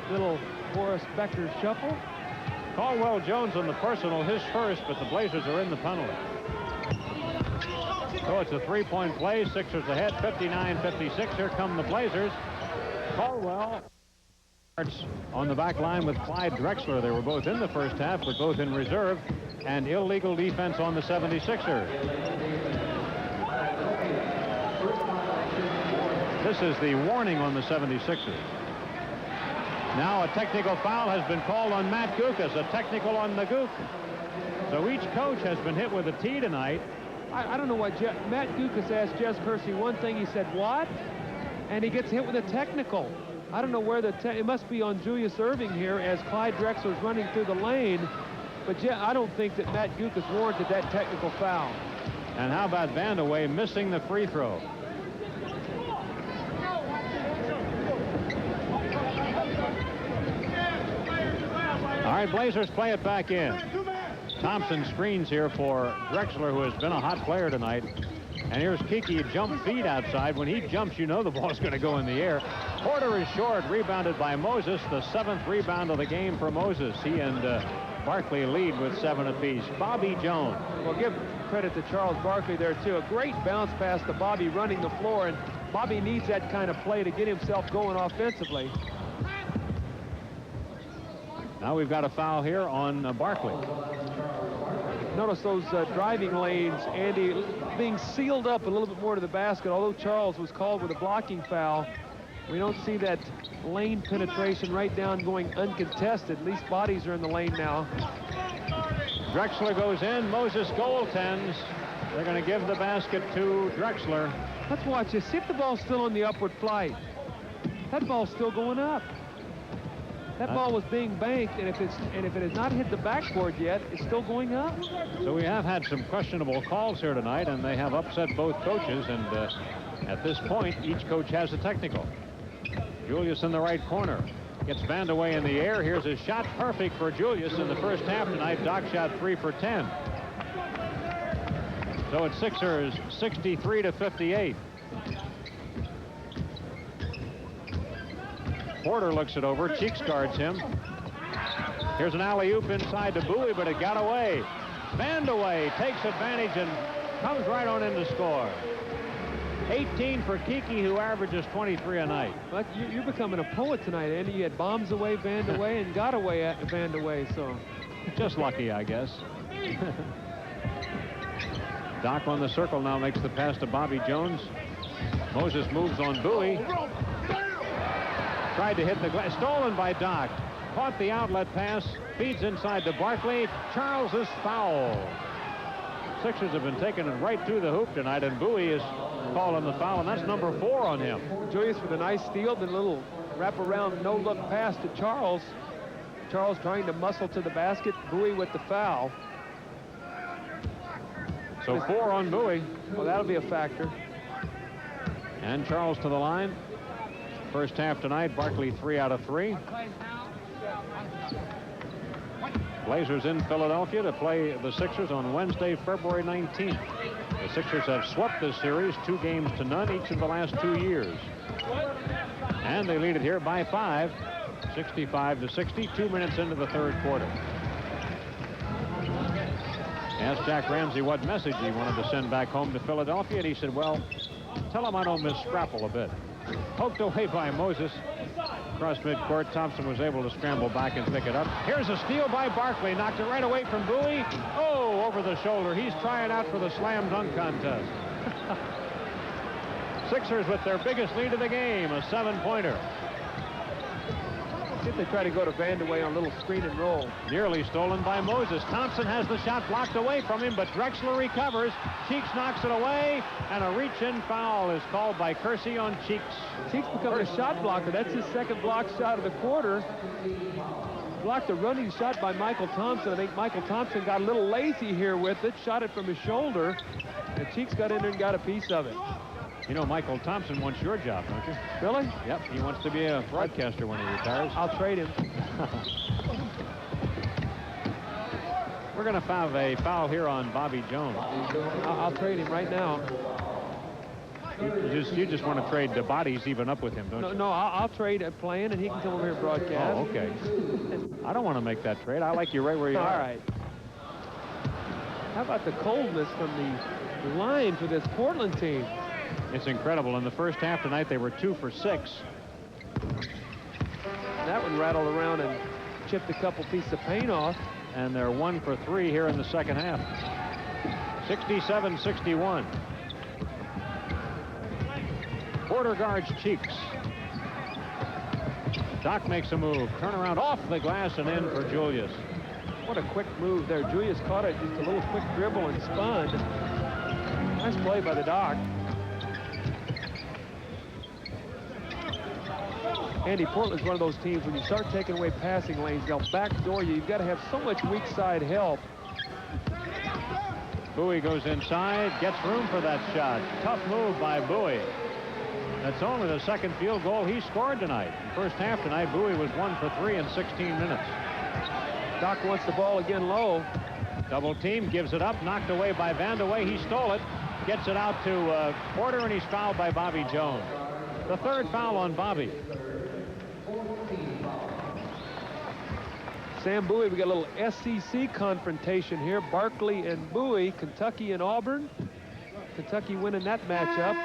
Little Boris Becker shuffle. Caldwell Jones on the personal, his first, but the Blazers are in the penalty. So it's a 3-point play. Sixers ahead, 59-56. Here come the Blazers. Caldwell on the back line with Clyde Drexler. They were both in the first half, but both in reserve, and illegal defense on the 76ers. This is the warning on the 76ers. Now a technical foul has been called on Matt Gukas, a technical on Naguk. So each coach has been hit with a tee tonight. I don't know what Matt Gukas asked Jess Kersey one thing. He said, what? And he gets hit with a technical. I don't know where it must be on Julius Erving here as Clyde Drexler's running through the lane. But I don't think that Matt Gukas warranted that technical foul. And how about Vandeweghe missing the free throw? All right, Blazers play it back in. Thompson screens here for Drexler, who has been a hot player tonight. And here's Kiki, jump feed outside. When he jumps, you know the ball's going to go in the air. Porter is short, rebounded by Moses. The 7th rebound of the game for Moses. He and Barkley lead with 7 apiece. Bobby Jones. Well, give credit to Charles Barkley there, too. A great bounce pass to Bobby running the floor, and Bobby needs that kind of play to get himself going offensively. Now we've got a foul here on Barkley. Notice those driving lanes, Andy, being sealed up a little bit more to the basket. Although Charles was called with a blocking foul, we don't see that lane penetration right down going uncontested. At least bodies are in the lane now. Drexler goes in. Moses goaltends. They're going to give the basket to Drexler. Let's watch this. See if the ball's still on the upward flight. That ball's still going up. That ball was being banked, and if it has not hit the backboard yet, it's still going up. So we have had some questionable calls here tonight, and they have upset both coaches. And at this point, each coach has a technical. Julius in the right corner. Gets Vandeweghe in the air. Here's his shot. Perfect for Julius in the first half tonight. Doc shot 3 for 10. So it's Sixers 63-58. Porter looks it over. Cheeks guards him. Here's an alley-oop inside to Bowie, but it got away. Vandeweghe takes advantage and comes right on in to score. 18 for Kiki, who averages 23 a night. But you're becoming a poet tonight, Andy. You had bombs away Vandeweghe and got away at Vandeweghe, so. Just lucky, I guess. Doc on the circle now makes the pass to Bobby Jones. Moses moves on Bowie. Tried to hit the glass. Stolen by Doc. Caught the outlet pass. Feeds inside to Barkley. Charles is fouled. Sixers have been taking it right through the hoop tonight, and Bowie is calling the foul, and that's number 4 on him. Julius with a nice steal, then a little wraparound no-look pass to Charles. Charles trying to muscle to the basket. Bowie with the foul. So 4 on Bowie. Well, that'll be a factor. And Charles to the line. First half tonight, Barkley 3 out of 3. Blazers in Philadelphia to play the Sixers on Wednesday, February 19th. The Sixers have swept this series 2 games to none each of the last 2 years. And they lead it here by 5, 65-60, 2 minutes into the third quarter. Asked Jack Ramsey what message he wanted to send back home to Philadelphia, and he said, well, tell him I don't miss Scrapple a bit. Poked away by Moses. Across midcourt, Thompson was able to scramble back and pick it up. Here's a steal by Barkley. Knocked it right away from Bowie. Oh, over the shoulder. He's trying out for the slam dunk contest. Sixers with their biggest lead of the game, a 7-pointer. See if they try to go to Vandeweghe on a little screen and roll. Nearly stolen by Moses. Thompson has the shot blocked away from him, but Drexler recovers. Cheeks knocks it away, and a reach-in foul is called by Kersey on Cheeks. Cheeks becoming a shot blocker. That's his second block shot of the quarter. Blocked a running shot by Michael Thompson. I think Michael Thompson got a little lazy here with it, shot it from his shoulder, and Cheeks got in there and got a piece of it. You know, Michael Thompson wants your job, don't you? Really? Yep, he wants to be a broadcaster when he retires. I'll trade him. We're going to have a foul here on Bobby Jones. I'll trade him right now. You just want to trade the bodies even up with him, don't you? No, I'll trade playing, and he can come over here and broadcast. Oh, okay. I don't want to make that trade. I like you right where you are. All right. How about the coldness from the line for this Portland team? It's incredible. In the first half tonight, they were 2 for 6. That one rattled around and chipped a couple pieces of paint off. And they're 1 for 3 here in the second half. 67-61. Porter guards Cheeks. Doc makes a move. Turn around off the glass and in for Julius. What a quick move there. Julius caught it, just a little quick dribble and spun. Nice play by the Doc. Andy, Portland's one of those teams, when you start taking away passing lanes, they'll backdoor you. You've got to have so much weak side help. Bowie goes inside, gets room for that shot. Tough move by Bowie. That's only the second field goal he scored tonight. First half tonight, Bowie was 1 for 3 in 16 minutes. Doc wants the ball again low. Double team, gives it up, knocked away by Vandeweghe. He stole it, gets it out to Porter, and he's fouled by Bobby Jones. The third foul on Bobby. Sam Bowie, we got a little SEC confrontation here. Barkley and Bowie, Kentucky and Auburn. Kentucky winning that matchup.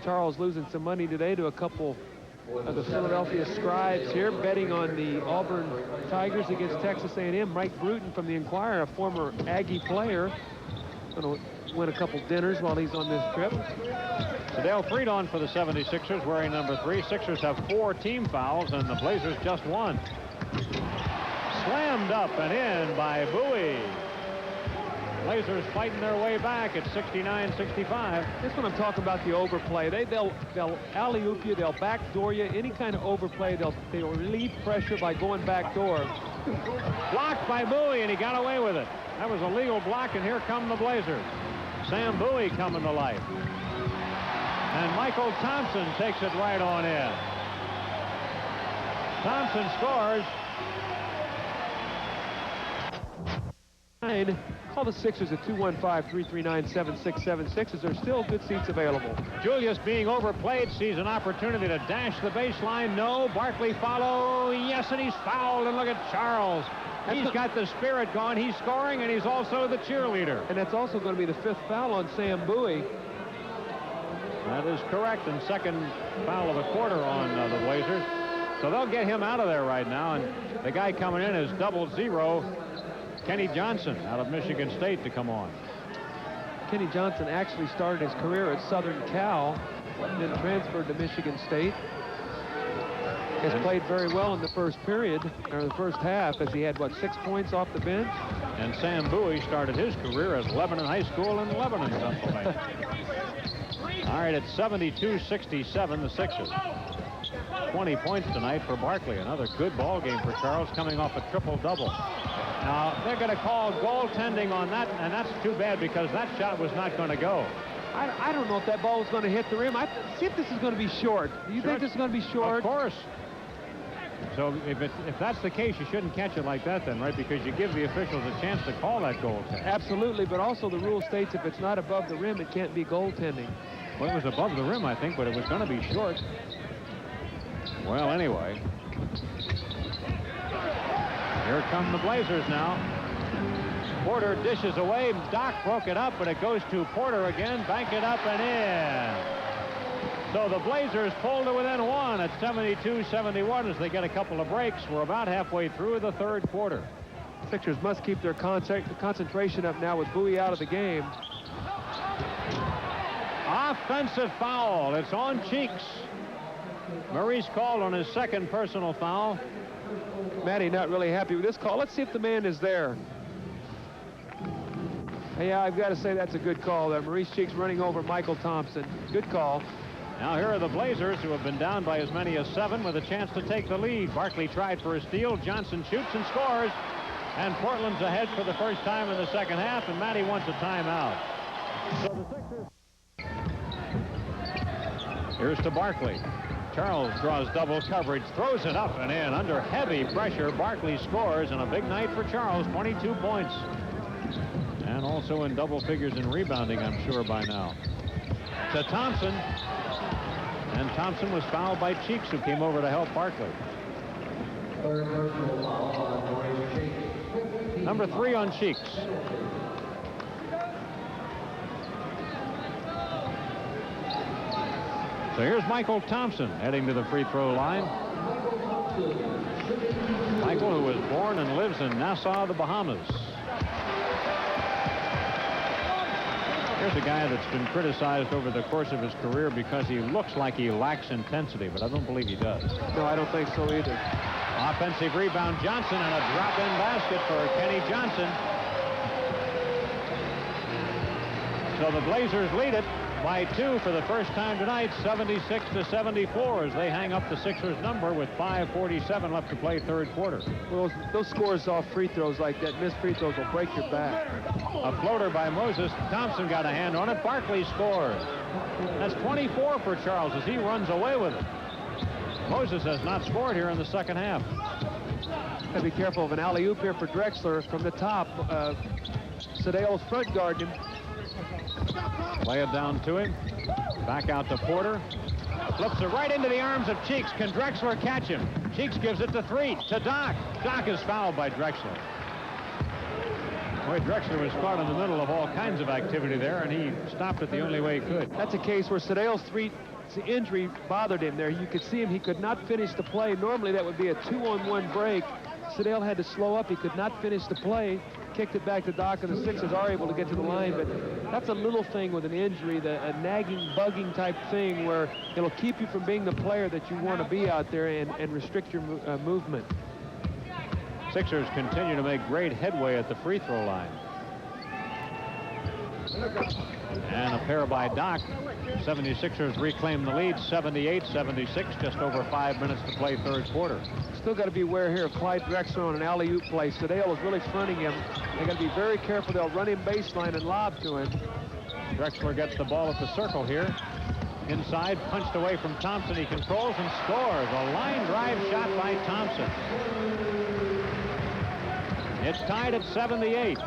Charles losing some money today to a couple of the Philadelphia scribes here, betting on the Auburn Tigers against Texas A&M. Mike Bruton from the Enquirer, a former Aggie player, going to win a couple dinners while he's on this trip. Dale Friedon for the 76ers, wearing number 3. Sixers have 4 team fouls, and the Blazers just 1. Slammed up and in by Bowie. Blazers fighting their way back at 69-65. This one I'm talking about, the overplay. They'll alley-oop you, they'll backdoor you. Any kind of overplay, they'll relieve pressure by going backdoor. Blocked by Bowie, and he got away with it. That was a legal block, and here come the Blazers. Sam Bowie coming to life. And Michael Thompson takes it right on in. Thompson scores. Call the Sixers at 215-339-7676 as there's still good seats available. Julius being overplayed, sees an opportunity to dash the baseline. No. Barkley follow. Yes, and he's fouled. And look at Charles. He's got the spirit going. He's scoring, and he's also the cheerleader. And that's also going to be the 5th foul on Sam Bowie. That is correct, and 2nd foul of the quarter on the Blazers. So they'll get him out of there right now, and the guy coming in is 00, Kenny Johnson out of Michigan State to come on. Kenny Johnson actually started his career at Southern Cal, then transferred to Michigan State. Has played very well in the first period, or the first half, as he had, 6 points off the bench? And Sam Bowie started his career at Lebanon High School in Lebanon, Pennsylvania. All right, it's 72-67, the Sixers. 20 points tonight for Barkley. Another good ball game for Charles, coming off a triple-double. Now, they're going to call goaltending on that, and that's too bad because that shot was not going to go. I don't know if that ball was going to hit the rim. See if this is going to be short. Do you think this is going to be short? Of course. So if that's the case, you shouldn't catch it like that then, right? Because you give the officials a chance to call that goaltending. Absolutely, but also the rule states if it's not above the rim, it can't be goaltending. Well, it was above the rim, I think, but it was going to be short. Well, anyway. Here come the Blazers now. Porter dishes away. Doc broke it up, but it goes to Porter again. Bank it up and in. So the Blazers pull to within 1 at 72-71 as they get a couple of breaks. We're about halfway through the 3rd quarter. Sixers must keep their concentration up now with Bowie out of the game. Offensive foul. It's on Cheeks. Maurice called on his 2nd personal foul. Matty not really happy with this call. Let's see if the man is there. Yeah, I've got to say that's a good call there. Maurice Cheeks running over Michael Thompson. Good call. Now here are the Blazers, who have been down by as many as 7 with a chance to take the lead. Barkley tried for a steal. Johnson shoots and scores. And Portland's ahead for the first time in the 2nd half, and Matty wants a timeout. So the Sixers. Here's to Barkley. Charles draws double coverage, throws it up and in. Under heavy pressure, Barkley scores, and a big night for Charles, 22 points. And also in double figures in rebounding, I'm sure, by now. To Thompson. And Thompson was fouled by Cheeks, who came over to help Barkley. Number 3 on Cheeks. So here's Michael Thompson heading to the free throw line. Michael, who was born and lives in Nassau, the Bahamas. Here's a guy that's been criticized over the course of his career because he looks like he lacks intensity, but I don't believe he does. No, I don't think so either. Offensive rebound, Johnson, and a drop-in basket for Kenny Johnson. So the Blazers lead it by 2 for the first time tonight, 76-74, as they hang up the Sixers number with 5:47 left to play 3rd quarter. Well, those scores off free throws like that, missed free throws will break your back. A floater by Moses. Thompson got a hand on it. Barkley scores. That's 24 for Charles as he runs away with it. Moses has not scored here in the 2nd half. Got to be careful of an alley-oop here for Drexler from the top. Sedale's front guard him. Play it down to him. Back out to Porter. Flips it right into the arms of Cheeks. Can Drexler catch him? Cheeks gives it to 3. To Doc. Doc is fouled by Drexler. Boy, Drexler was caught in the middle of all kinds of activity there, and he stopped it the only way he could. That's a case where Sedale's injury bothered him there. You could see him. He could not finish the play. Normally, that would be a 2-on-1 break. Sedale had to slow up. He could not finish the play. Kicked it back to Doc, and the Sixers are able to get to the line, but that's a little thing with an injury, a nagging, bugging type thing where it'll keep you from being the player that you want to be out there and restrict your movement. Sixers continue to make great headway at the free throw line. And a pair by Doc. 76ers reclaim the lead, 78-76, just over 5 minutes to play 3rd quarter. Still got to be aware here of Clyde Drexler on an alley-oop play. Sedale is really fronting him. They got to be very careful. They'll run him baseline and lob to him. Drexler gets the ball at the circle here. Inside, punched away from Thompson. He controls and scores. A line drive shot by Thompson. It's tied at 78.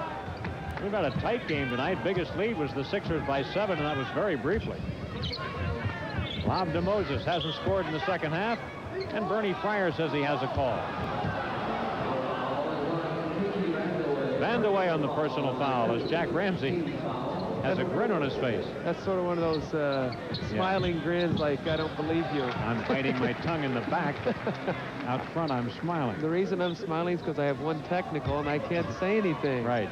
We've had a tight game tonight. Biggest lead was the Sixers by 7, and that was very briefly. Lob to Moses, hasn't scored in the second half, and Bernie Fryer says he has a call. Vandeweghe on the personal foul as Jack Ramsey has a grin on his face. That's sort of one of those smiling grins like, I don't believe you. I'm biting my tongue in the back. Out front, I'm smiling. The reason I'm smiling is because I have one technical and I can't say anything. Right.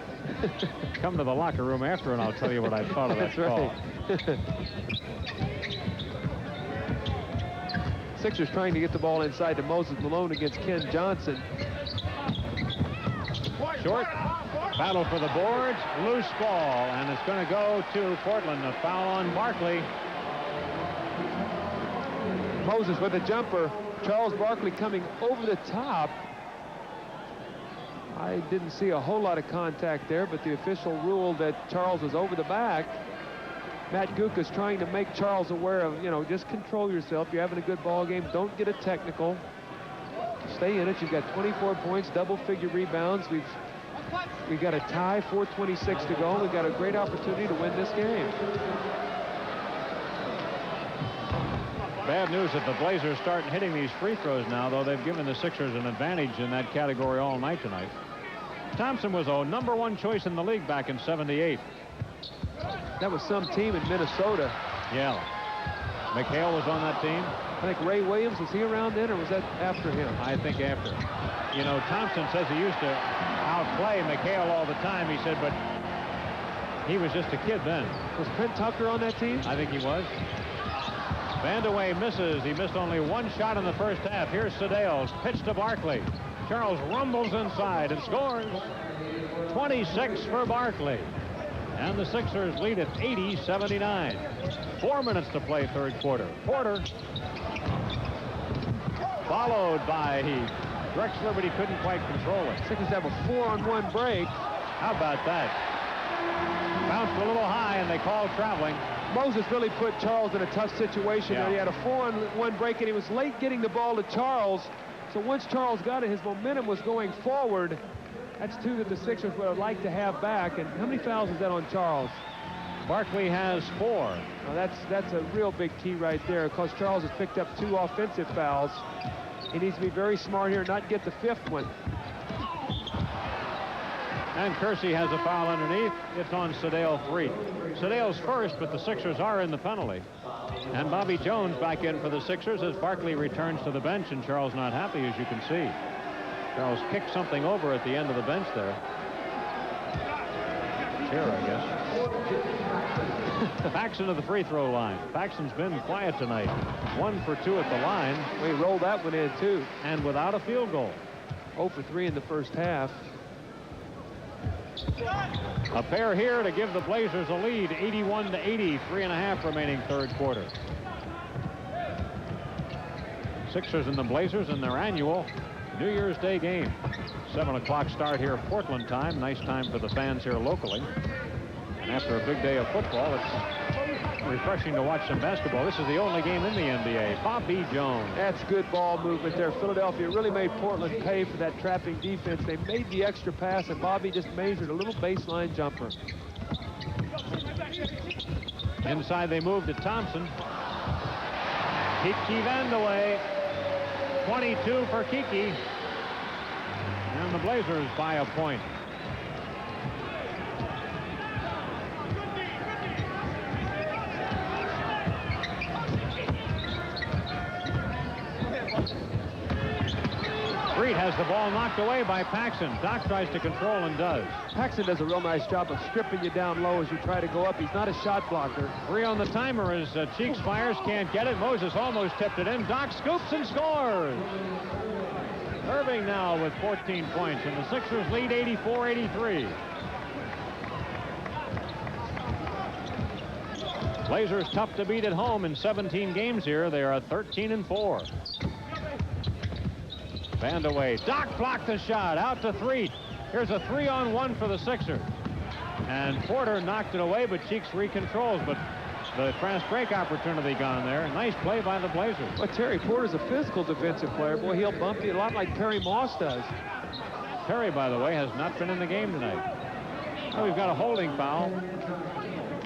Come to the locker room after and I'll tell you what I thought of that call. Right. Sixers trying to get the ball inside to Moses Malone against Ken Johnson. Short. Battle for the boards. Loose ball. And it's going to go to Portland. A foul on Barkley. Moses with a jumper. Charles Barkley coming over the top. I didn't see a whole lot of contact there, but the official ruled that Charles was over the back. Matt Guka is trying to make Charles aware of, just control yourself. You're having a good ball game. Don't get a technical. Stay in it. You've got 24 points, double-figure rebounds. We've got a tie, 4:26 to go. We've got a great opportunity to win this game. Bad news that the Blazers start hitting these free throws now, though they've given the Sixers an advantage in that category all night tonight. Thompson was a #1 choice in the league back in '78. That was some team in Minnesota. Yeah. McHale was on that team. I think Ray Williams, was he around then, or was that after him? I think after. Thompson says he used to outplay McHale all the time. He said, but he was just a kid then. Was Trent Tucker on that team? I think he was. Vandeweghe misses. He missed only one shot in the first half. Here's Sedale's pitch to Barkley. Charles rumbles inside and scores. 26 for Barkley. And the Sixers lead at 80-79. 4 minutes to play third quarter. Porter followed by Drexler, but he couldn't quite control it. Sixers have a 4-on-1 break. How about that? Bounced a little high, and they called traveling. Moses really put Charles in a tough situation. Yeah. He had a 4-on-1 break, and he was late getting the ball to Charles. So once Charles got it, his momentum was going forward. That's two that the Sixers would have liked to have back. And how many fouls is that on Charles? Barkley has 4. Now that's a real big key right there, because Charles has picked up 2 offensive fouls. He needs to be very smart here and not get the 5th one. And Kersey has a foul underneath. It's on Sedale 3. Sedale's first, but the Sixers are in the penalty. And Bobby Jones back in for the Sixers as Barkley returns to the bench, and Charles not happy, as you can see. Charles kicked something over at the end of the bench there. Chair, I guess. Paxson to the free throw line. Paxson's been quiet tonight. 1 for 2 at the line. Well, he rolled that one in, too. And without a field goal. 0 for 3 in the first half. A pair here to give the Blazers a lead, 81-80, 3.5 remaining third quarter. Sixers and the Blazers in their annual New Year's Day game. 7 o'clock start here, Portland time. Nice time for the fans here locally. And after a big day of football, it's refreshing to watch some basketball. This is the only game in the NBA. Bobby Jones. That's good ball movement there. Philadelphia really made Portland pay for that trapping defense. They made the extra pass, and Bobby just measured a little baseline jumper. Inside they move to Thompson. Kiki Vandeweghe. 22 for Kiki. And the Blazers by a point. Reed has the ball knocked away by Paxson. Doc tries to control and does. Paxson does a real nice job of stripping you down low as you try to go up. He's not a shot blocker. 3 on the timer as Cheeks fires, can't get it. Moses almost tipped it in. Doc scoops and scores. Irving now with 14 points, and the Sixers lead 84-83. Blazers tough to beat at home in 17 games here. They are at 13-4. Vandeweghe. Doc blocked the shot. Out to 3. Here's a 3-on-1 for the Sixers. And Porter knocked it away, but Cheeks recontrols. But the fast break opportunity gone there. Nice play by the Blazers. Well, Terry Porter's a physical defensive player. Boy, he'll bump you a lot like Perry Moss does. Perry, by the way, has not been in the game tonight. Oh, we've got a holding foul.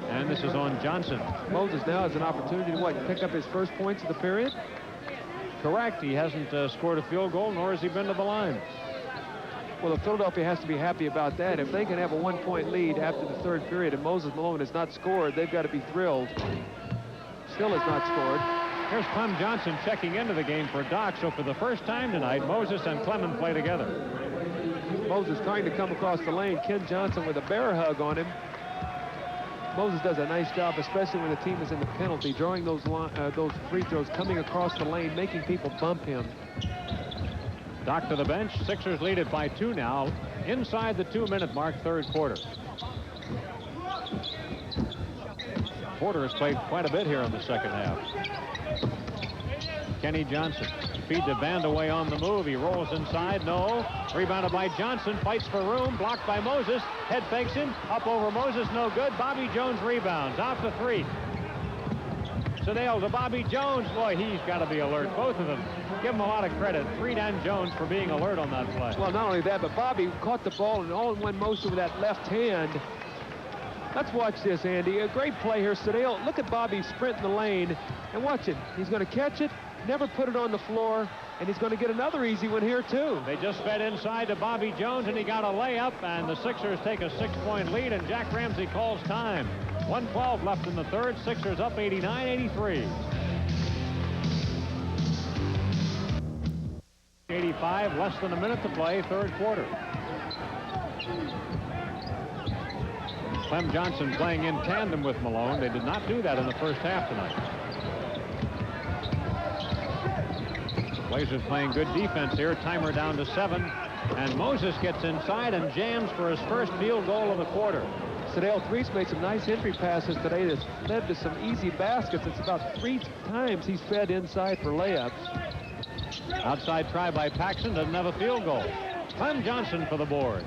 And this is on Johnson. Moses now has an opportunity to pick up his first points of the period? Correct. He hasn't scored a field goal, nor has he been to the line. Well, Philadelphia has to be happy about that. If they can have a 1-point lead after the third period and Moses Malone has not scored, they've got to be thrilled. Still has not scored. Here's Clem Johnson checking into the game for Doc. So for the first time tonight, Moses and Clement play together. Moses trying to come across the lane. Ken Johnson with a bear hug on him. Moses does a nice job, especially when the team is in the penalty, drawing those free throws, coming across the lane, making people bump him. Doc to the bench. Sixers lead it by 2 now. Inside the 2-minute mark, third quarter. Porter has played quite a bit here in the second half. Kenny Johnson feeds the band away on the move. He rolls inside. No. Rebounded by Johnson. Fights for room. Blocked by Moses. Head fakes him. Up over Moses. No good. Bobby Jones rebounds. Out to 3. Sedale to Bobby Jones. Boy, he's got to be alert. Both of them. Give him a lot of credit. Freed and Jones for being alert on that play. Well, not only that, but Bobby caught the ball in all-in-one motion with that left hand. Let's watch this, Andy. A great play here. Sedale, look at Bobby sprint in the lane. And watch it. He's going to catch it, never put it on the floor, and he's going to get another easy one here, too. They just fed inside to Bobby Jones, and he got a layup, and the Sixers take a 6-point lead, and Jack Ramsey calls time. 1:12 left in the third. Sixers up 89-83. 85, less than a minute to play, third quarter. Clem Johnson playing in tandem with Malone. They did not do that in the first half tonight. Blazers playing good defense here. Timer down to 7. And Moses gets inside and jams for his first field goal of the quarter. Sedale Threes made some nice entry passes today that led to some easy baskets. It's about 3 times he's fed inside for layups. Outside try by Paxson. Doesn't have a field goal. Clem Johnson for the board.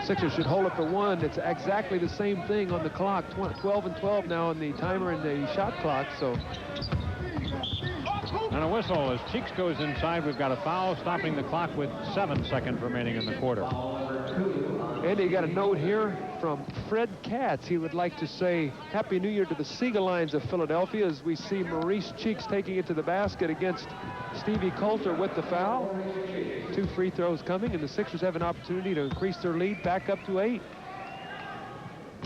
Sixers should hold it for 1. It's exactly the same thing on the clock. 12 and 12 now on the timer and the shot clock. So. And a whistle as Cheeks goes inside. We've got a foul stopping the clock with 7 seconds remaining in the quarter. Andy, you got a note here from Fred Katz. He would like to say Happy New Year to the Seagull Lions of Philadelphia as we see Maurice Cheeks taking it to the basket against Stevie Coulter with the foul. 2 free throws coming, and the Sixers have an opportunity to increase their lead back up to 8.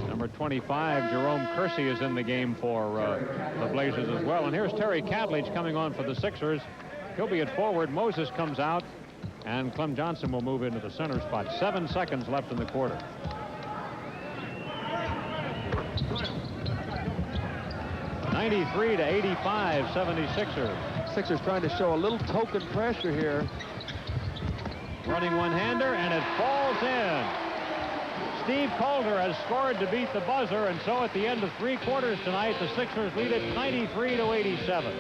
Number 25, Jerome Kersey, is in the game for the Blazers as well. And here's Terry Cadledge coming on for the Sixers. He'll be at forward. Moses comes out, and Clem Johnson will move into the center spot. 7 seconds left in the quarter. (93-85) 76ers. Sixers trying to show a little token pressure here. Running one-hander, and it falls in. Steve Coulter has scored to beat the buzzer, and so at the end of 3 quarters tonight, the Sixers lead it 93-87.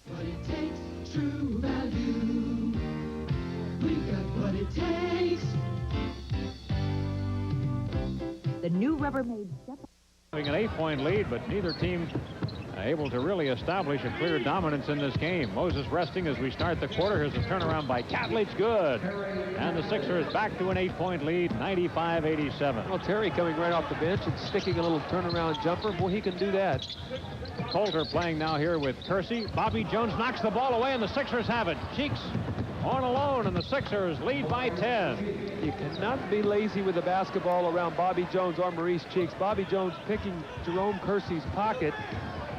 What it takes, true value. We've got what it takes. The new Rubbermaid step. Having an 8-point lead, but neither team able to really establish a clear dominance in this game. Moses resting as we start the quarter. Here's a turnaround by Cadledge. Good. And the Sixers back to an 8-point lead, 95-87. Well, Terry coming right off the bench and sticking a little turnaround jumper. Boy, he can do that. Coulter playing now here with Kersey. Bobby Jones knocks the ball away, and the Sixers have it. Cheeks on alone, and the Sixers lead by 10. You cannot be lazy with the basketball around Bobby Jones or Maurice Cheeks. Bobby Jones picking Jerome Kersey's pocket.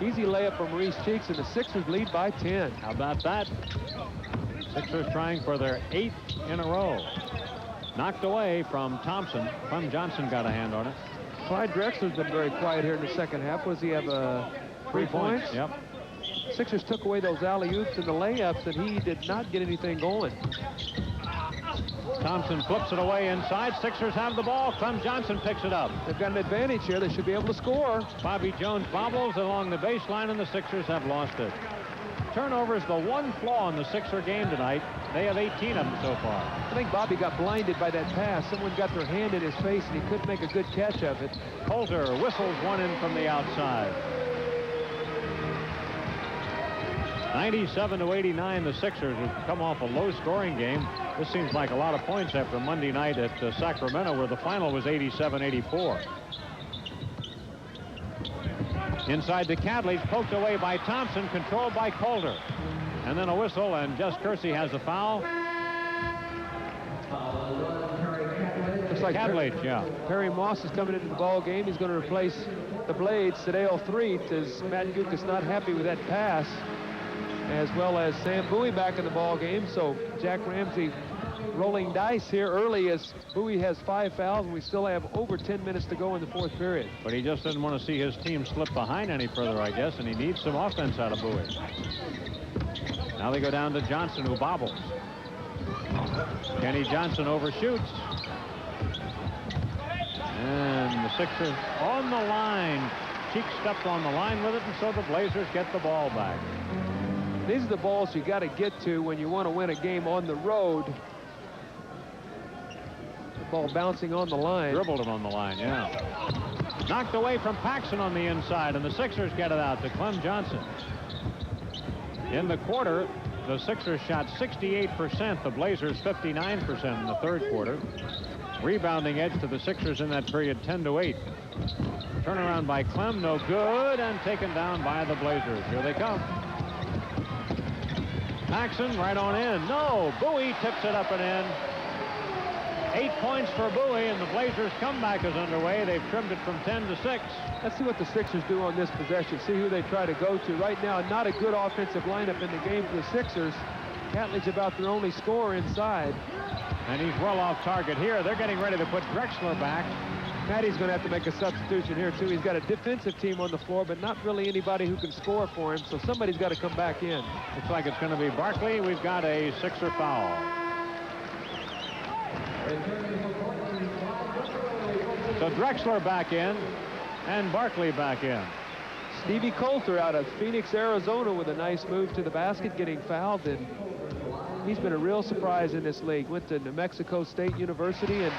Easy layup for Maurice Cheeks, and the Sixers lead by 10. How about that? Sixers trying for their 8th in a row. Knocked away from Thompson. Clem Johnson got a hand on it. Clyde Drexler's been very quiet here in the second half. Was he have 3 points? Yep. Sixers took away those alley-oops and the layups, and he did not get anything going. Thompson flips it away inside. Sixers have the ball. Clem Johnson picks it up. They've got an advantage here. They should be able to score. Bobby Jones bobbles along the baseline, and the Sixers have lost it. turnover is the one flaw in the Sixer game tonight. They have 18 of them so far. I think Bobby got blinded by that pass. Someone got their hand in his face, and he couldn't make a good catch of it. Coulter whistles one in from the outside. 97-89, the Sixers have come off a low-scoring game. This seems like a lot of points after Monday night at Sacramento, where the final was 87-84. Inside to Cadley, poked away by Thompson, controlled by Coulter. And then a whistle, and Jess Kersey has a foul. Looks like Cadley, yeah. Perry Moss is coming into the ball game. He's going to replace the Blades, Sadeo Threet, as Matt Gook is not happy with that pass, as well as Sam Bowie back in the ball game. So Jack Ramsey rolling dice here early as Bowie has 5 fouls, and we still have over 10 minutes to go in the 4th period. But he just didn't want to see his team slip behind any further, I guess, and he needs some offense out of Bowie. Now they go down to Johnson, who bobbles. Kenny Johnson overshoots. And the Sixers on the line. Cheek stepped on the line with it, and so the Blazers get the ball back. These are the balls you got to get to when you want to win a game on the road. The ball bouncing on the line. Dribbled it on the line, yeah. Knocked away from Paxson on the inside, and the Sixers get it out to Clem Johnson. In the quarter, the Sixers shot 68%, the Blazers 59% in the 3rd quarter. Rebounding edge to the Sixers in that period, 10-8. Turnaround by Clem, no good, and taken down by the Blazers. Here they come. Paxson right on in. No, Bowie tips it up and in. 8 points for Bowie, and the Blazers' comeback is underway. They've trimmed it from 10 to 6. Let's see what the Sixers do on this possession. See who they try to go to. Right now, not a good offensive lineup in the game for the Sixers. Catley's about their only scorer inside. And he's well off target here. They're getting ready to put Drexler back. Matty's going to have to make a substitution here, too. He's got a defensive team on the floor, but not really anybody who can score for him, so somebody's got to come back in. Looks like it's going to be Barkley. We've got a Sixer foul. So Drexler back in, and Barkley back in. Stevie Coulter out of Phoenix, Arizona, with a nice move to the basket, getting fouled, and he's been a real surprise in this league. Went to New Mexico State University and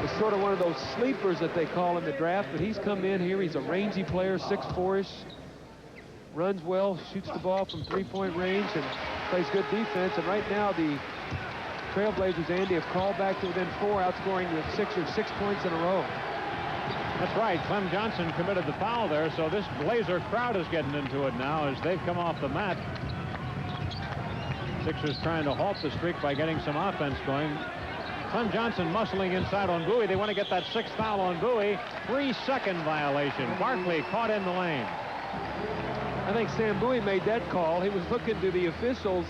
is sort of one of those sleepers that they call in the draft, but he's come in here. He's a rangy player, 6'4"ish, runs well, shoots the ball from 3-point range, and plays good defense. And right now, the Trailblazers, Andy, have crawled back to within 4, outscoring the Sixers 6 points in a row. That's right. Clem Johnson committed the foul there, so this Blazer crowd is getting into it now as they've come off the mat. Sixers trying to halt the streak by getting some offense going. Clem Johnson muscling inside on Bowie. They want to get that 6th foul on Bowie. 3-second violation. Barkley caught in the lane. I think Sam Bowie made that call. He was looking to the officials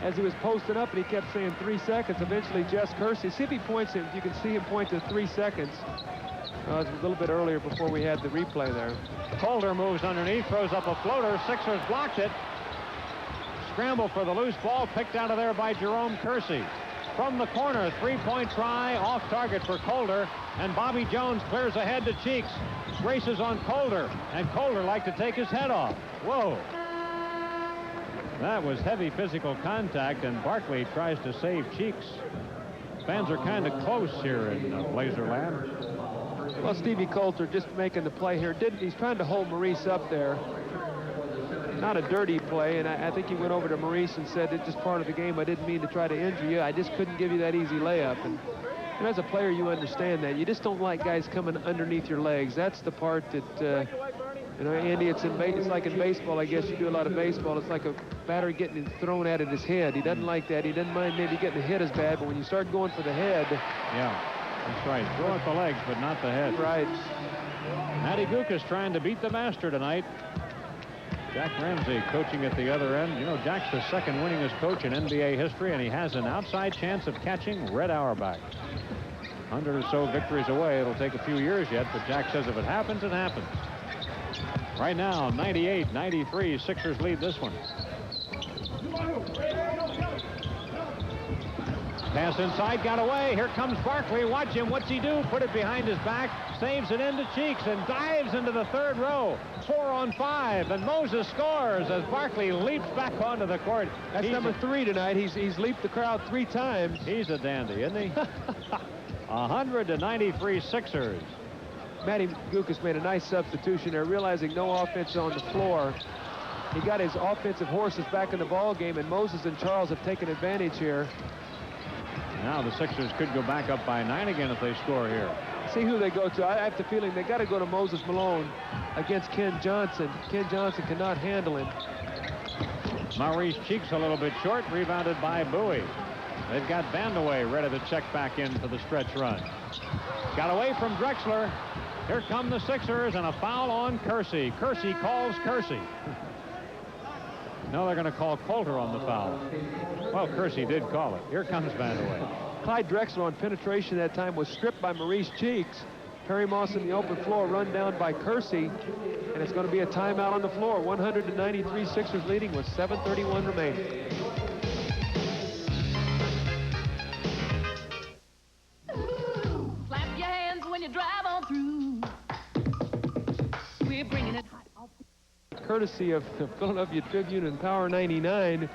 as he was posting up, and he kept saying 3 seconds. Eventually, Jess Kersey, see if he points him. You can see him point to 3 seconds. It was a little bit earlier before we had the replay there. Coulter moves underneath, throws up a floater. Sixers blocked it. Scramble for the loose ball, picked out of there by Jerome Kersey. From the corner, 3-point try, off target for Coulter, and Bobby Jones clears ahead to Cheeks. Races on Coulter, and Coulter like to take his head off. Whoa. That was heavy physical contact, and Barkley tries to save Cheeks. Fans are kind of close here in Blazerland. Well, Stevie Coulter just making the play here. He's trying to hold Maurice up there. Not a dirty play, and I think he went over to Maurice and said, it's just part of the game. I didn't mean to try to injure you. I just couldn't give you that easy layup. And as a player, you understand that. You just don't like guys coming underneath your legs. That's the part that, you know, Andy, it's like in baseball. I guess you do a lot of baseball. It's like a batter getting thrown at his head. He doesn't like that. He doesn't mind maybe getting hit as bad, but when you start going for the head. Yeah, that's right. Throw at the legs, but not the head. Right. Matty Gook is trying to beat the master tonight. Jack Ramsey coaching at the other end. You know, Jack's the 2nd winningest coach in NBA history, and he has an outside chance of catching Red Auerbach. 100 or so victories away. It'll take a few years yet, but Jack says if it happens, it happens. Right now, 98-93, Sixers lead this one. Pass inside, got away. Here comes Barkley. Watch him. What's he do? Put it behind his back, saves it into Cheeks, and dives into the third row. 4 on 5, and Moses scores as Barkley leaps back onto the court. That's number 3 tonight. He's leaped the crowd 3 times. He's a dandy, isn't he? 100-93 Sixers. Matty Gukas made a nice substitution there, realizing no offense on the floor. He got his offensive horses back in the ball game, and Moses and Charles have taken advantage here. Now the Sixers could go back up by 9 again if they score here. See who they go to. I have the feeling they got to go to Moses Malone against Ken Johnson. Ken Johnson cannot handle him. Maurice Cheeks a little bit short, rebounded by Bowie. They've got Vandaway ready to check back in for the stretch run. Got away from Drexler. Here come the Sixers, and a foul on Kersey. Kersey calls Kersey. No, they're going to call Coulter on the foul. Well, Kersey did call it. Here comes Vandaway. Clyde Drexler on penetration that time was stripped by Maurice Cheeks. Perry Moss in the open floor, run down by Kersey, and it's going to be a timeout on the floor. 100-93 Sixers leading with 7:31 remaining. Clap your hands when you drive on through. We're bringing it hot. Courtesy of the Philadelphia Tribune and Power 99.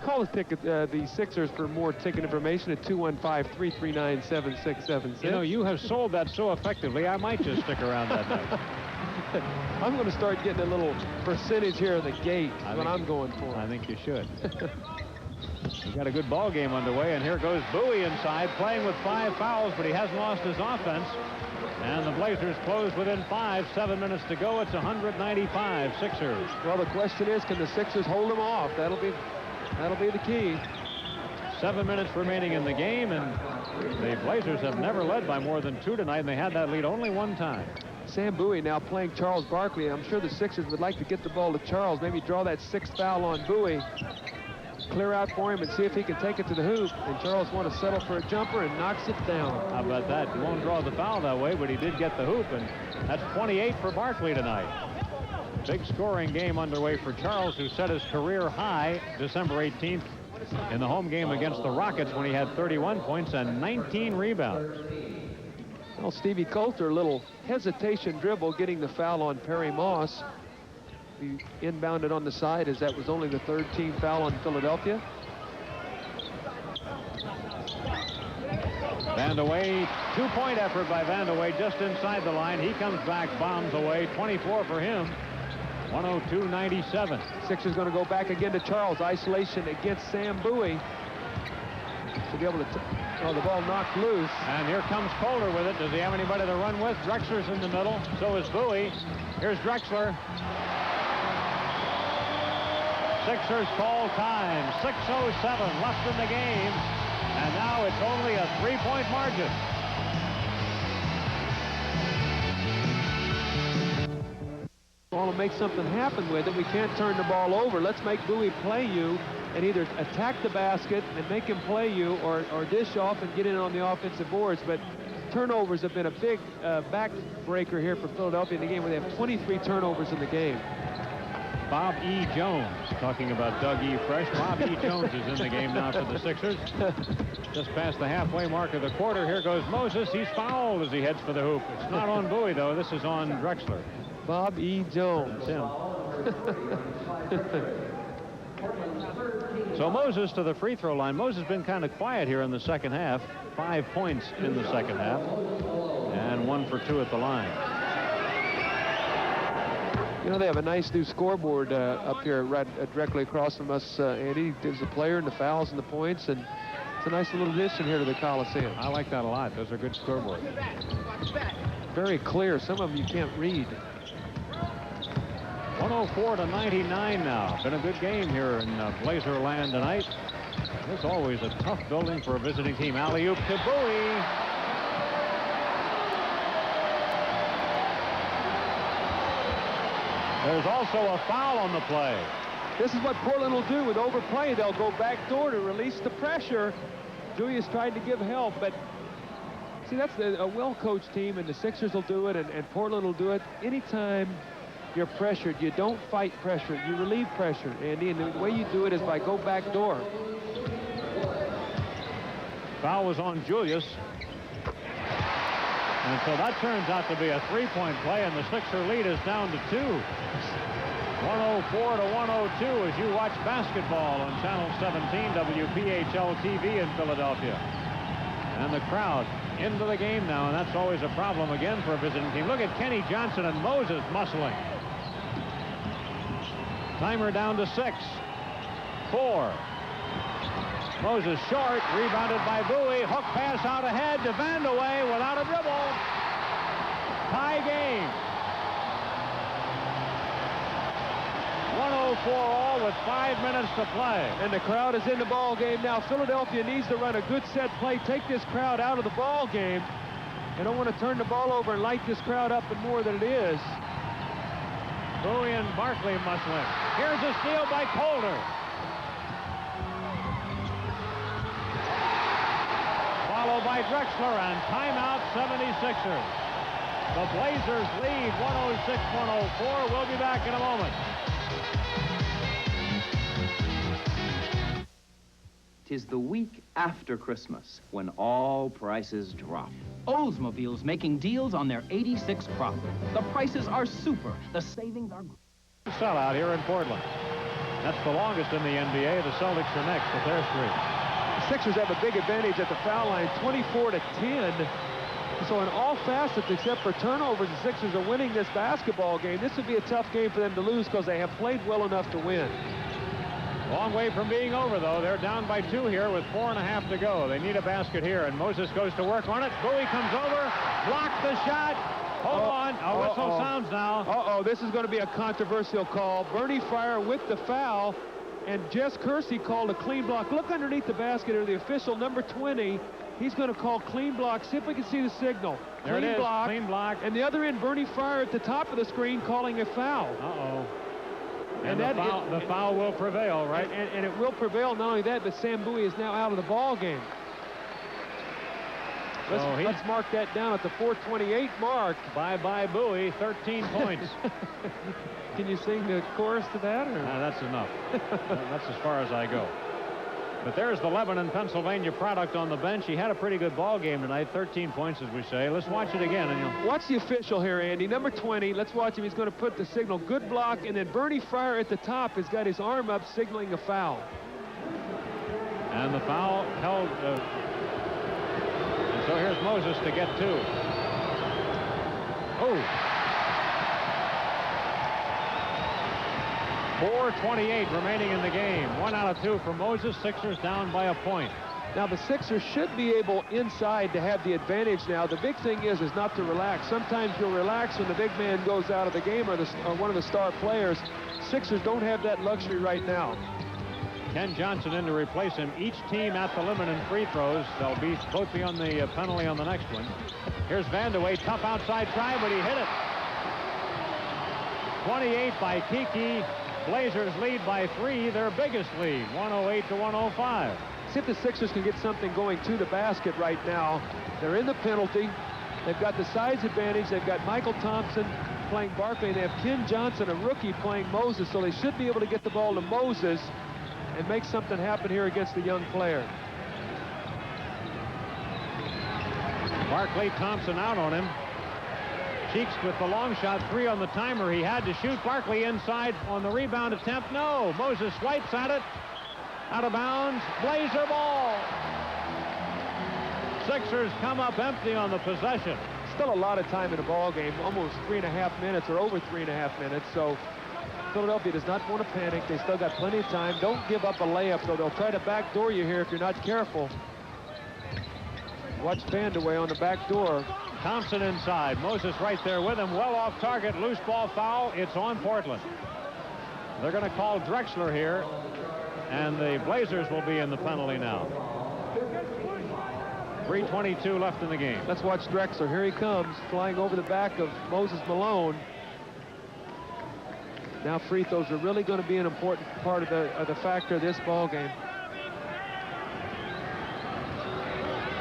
Call the Sixers for more ticket information at 215-339-7676. You know, you have sold that so effectively, I might just stick around that night. I'm going to start getting a little percentage here at the gate. That's what I'm going for. I think you should. We've got a good ball game underway, and here goes Bowie inside, playing with 5 fouls, but he hasn't lost his offense. And the Blazers close within 5, 7 minutes to go. It's 195 Sixers. Well, the question is, can the Sixers hold them off? That'll be the key. 7 minutes remaining in the game, and the Blazers have never led by more than 2 tonight, and they had that lead only 1 time. Sam Bowie now playing Charles Barkley. I'm sure the Sixers would like to get the ball to Charles, maybe draw that 6th foul on Bowie, clear out for him and see if he can take it to the hoop. And Charles wants to settle for a jumper and knocks it down. How about that? He won't draw the foul that way, but he did get the hoop, and that's 28 for Barkley tonight. Big scoring game underway for Charles, who set his career high December 18th in the home game against the Rockets when he had 31 points and 19 rebounds. Well, Stevie Coulter, a little hesitation dribble, getting the foul on Perry Moss. He inbounded on the side, as that was only the 3rd team foul on Philadelphia. Vandaway, 2-point effort by Vandaway just inside the line. He comes back, bombs away, 24 for him. 102-97. Sixers going to go back again to Charles. Isolation against Sam Bowie. To be able to, the ball knocked loose. And here comes Coulter with it. Does he have anybody to run with? Drexler's in the middle. So is Bowie. Here's Drexler. Sixers call time. 6:07 left in the game. And now it's only a 3-point margin. Want to make something happen with it. We can't turn the ball over. Let's make Bowie play you and either attack the basket and make him play you, or dish off and get in on the offensive boards. But turnovers have been a big backbreaker here for Philadelphia in the game, where they have 23 turnovers in the game. Bob E. Jones, talking about Doug E. Fresh. Bob E. Jones is in the game now for the Sixers. Just past the halfway mark of the quarter. Here goes Moses. He's fouled as he heads for the hoop. It's not on Bowie, though. This is on Drexler. Bob E. Jones. That's him. So Moses to the free throw line. Moses has been kind of quiet here in the second half. 5 points in the second half. And 1 for 2 at the line. You know, they have a nice new scoreboard up here right directly across from us, Andy. There's the player and the fouls and the points, and it's a nice little addition here to the Coliseum. I like that a lot. Those are good scoreboards. Very clear. Some of them you can't read. 104-99 now. Been a good game here in Blazer land tonight. It's always a tough building for a visiting team. Alley-oop to Bowie. There's also a foul on the play. This is what Portland will do with overplay. They'll go back door to release the pressure. Julius tried to give help, but see, that's a well-coached team, and the Sixers will do it, and Portland will do it. Anytime you're pressured, you don't fight pressure, you relieve pressure, Andy, and the way you do it is by go back door. Foul was on Julius. And so that turns out to be a three-point play, and the Sixer lead is down to 2. 104 to 102 as you watch basketball on Channel 17 WPHL TV in Philadelphia. And the crowd into the game now, and that's always a problem again for a visiting team. Look at Kenny Johnson and Moses muscling. Timer down to 6. 4. Moses short, rebounded by Bowie. Hook pass out ahead to Vandeweghe without a dribble. Tie game. 104 all with 5 minutes to play. And the crowd is in the ball game now. Philadelphia needs to run a good set play, take this crowd out of the ball game. They don't want to turn the ball over and light this crowd up and more than it is. Bowie and Barkley muscling. Here's a steal by Colder. Followed by Drexler, and timeout 76ers. The Blazers lead 106-104. We'll be back in a moment. 'Tis the week after Christmas when all prices drop. Oldsmobile's making deals on their 86 crop. The prices are super. The savings are... Sellout here in Portland. That's the longest in the NBA. The Celtics are next with their streak. The Sixers have a big advantage at the foul line, 24 to 10. So in all facets except for turnovers, the Sixers are winning this basketball game. This would be a tough game for them to lose because they have played well enough to win. Long way from being over, though. They're down by 2 here with 4.5 to go. They need a basket here, and Moses goes to work on it. Bowie comes over, blocked the shot. Hold on. A whistle sounds now. This is going to be a controversial call. Bernie Fryer with the foul, and Jess Kersey called a clean block. Look underneath the basket here. The official, number 20, he's going to call clean block. See if we can see the signal. There it is, clean block. And the other end, Bernie Fryer at the top of the screen calling a foul. And the foul will prevail, right? And it will prevail. Not only that, but Sam Bowie is now out of the ball game. Let's mark that down at the 4:28 mark. Bye-bye Bowie, 13 points. Can you sing the chorus to that? Or? That's enough. That's as far as I go. But there's the Lebanon, Pennsylvania product on the bench. He had a pretty good ball game tonight, 13 points, as we say. Let's watch it again. And you'll... Watch the official here, Andy. Number 20. Let's watch him. He's going to put the signal. Good block. And then Bernie Fryer at the top has got his arm up, signaling a foul. And the foul held. And so here's Moses to get 2. Oh. 4:28 remaining in the game. 1 out of 2 for Moses. Sixers down by a point. Now the Sixers should be able inside to have the advantage now. The big thing is not to relax. Sometimes you'll relax when the big man goes out of the game or one of the star players. Sixers don't have that luxury right now. Ken Johnson in to replace him. Each team at the limit in free throws. They'll both be on the penalty on the next one. Here's Vandeweghe. Tough outside try, but he hit it. 28 by Kiki. Blazers lead by 3, their biggest lead, 108 to 105. See if the Sixers can get something going to the basket right now. They're in the penalty. They've got the size advantage. They've got Michael Thompson playing Barkley, and they have Ken Johnson, a rookie, playing Moses, so they should be able to get the ball to Moses and make something happen here against the young player. Barkley, Thompson out on him. Cheeks with the long shot, 3 on the timer. He had to shoot. Barkley inside on the rebound attempt. No, Moses swipes at it. Out of bounds. Blazer ball. Sixers come up empty on the possession. Still a lot of time in the ball game, almost 3.5 minutes or over 3.5 minutes. So Philadelphia does not want to panic. They still got plenty of time. Don't give up a layup, though. They'll try to backdoor you here if you're not careful. Watch Vandeweghe on the back door. Thompson inside. Moses right there with him. Well off target. Loose ball foul. It's on Portland. They're going to call Drexler here. And the Blazers will be in the penalty now. 3:22 left in the game. Let's watch Drexler. Here he comes, flying over the back of Moses Malone. Now free throws are really going to be an important part of the factor of this ball game.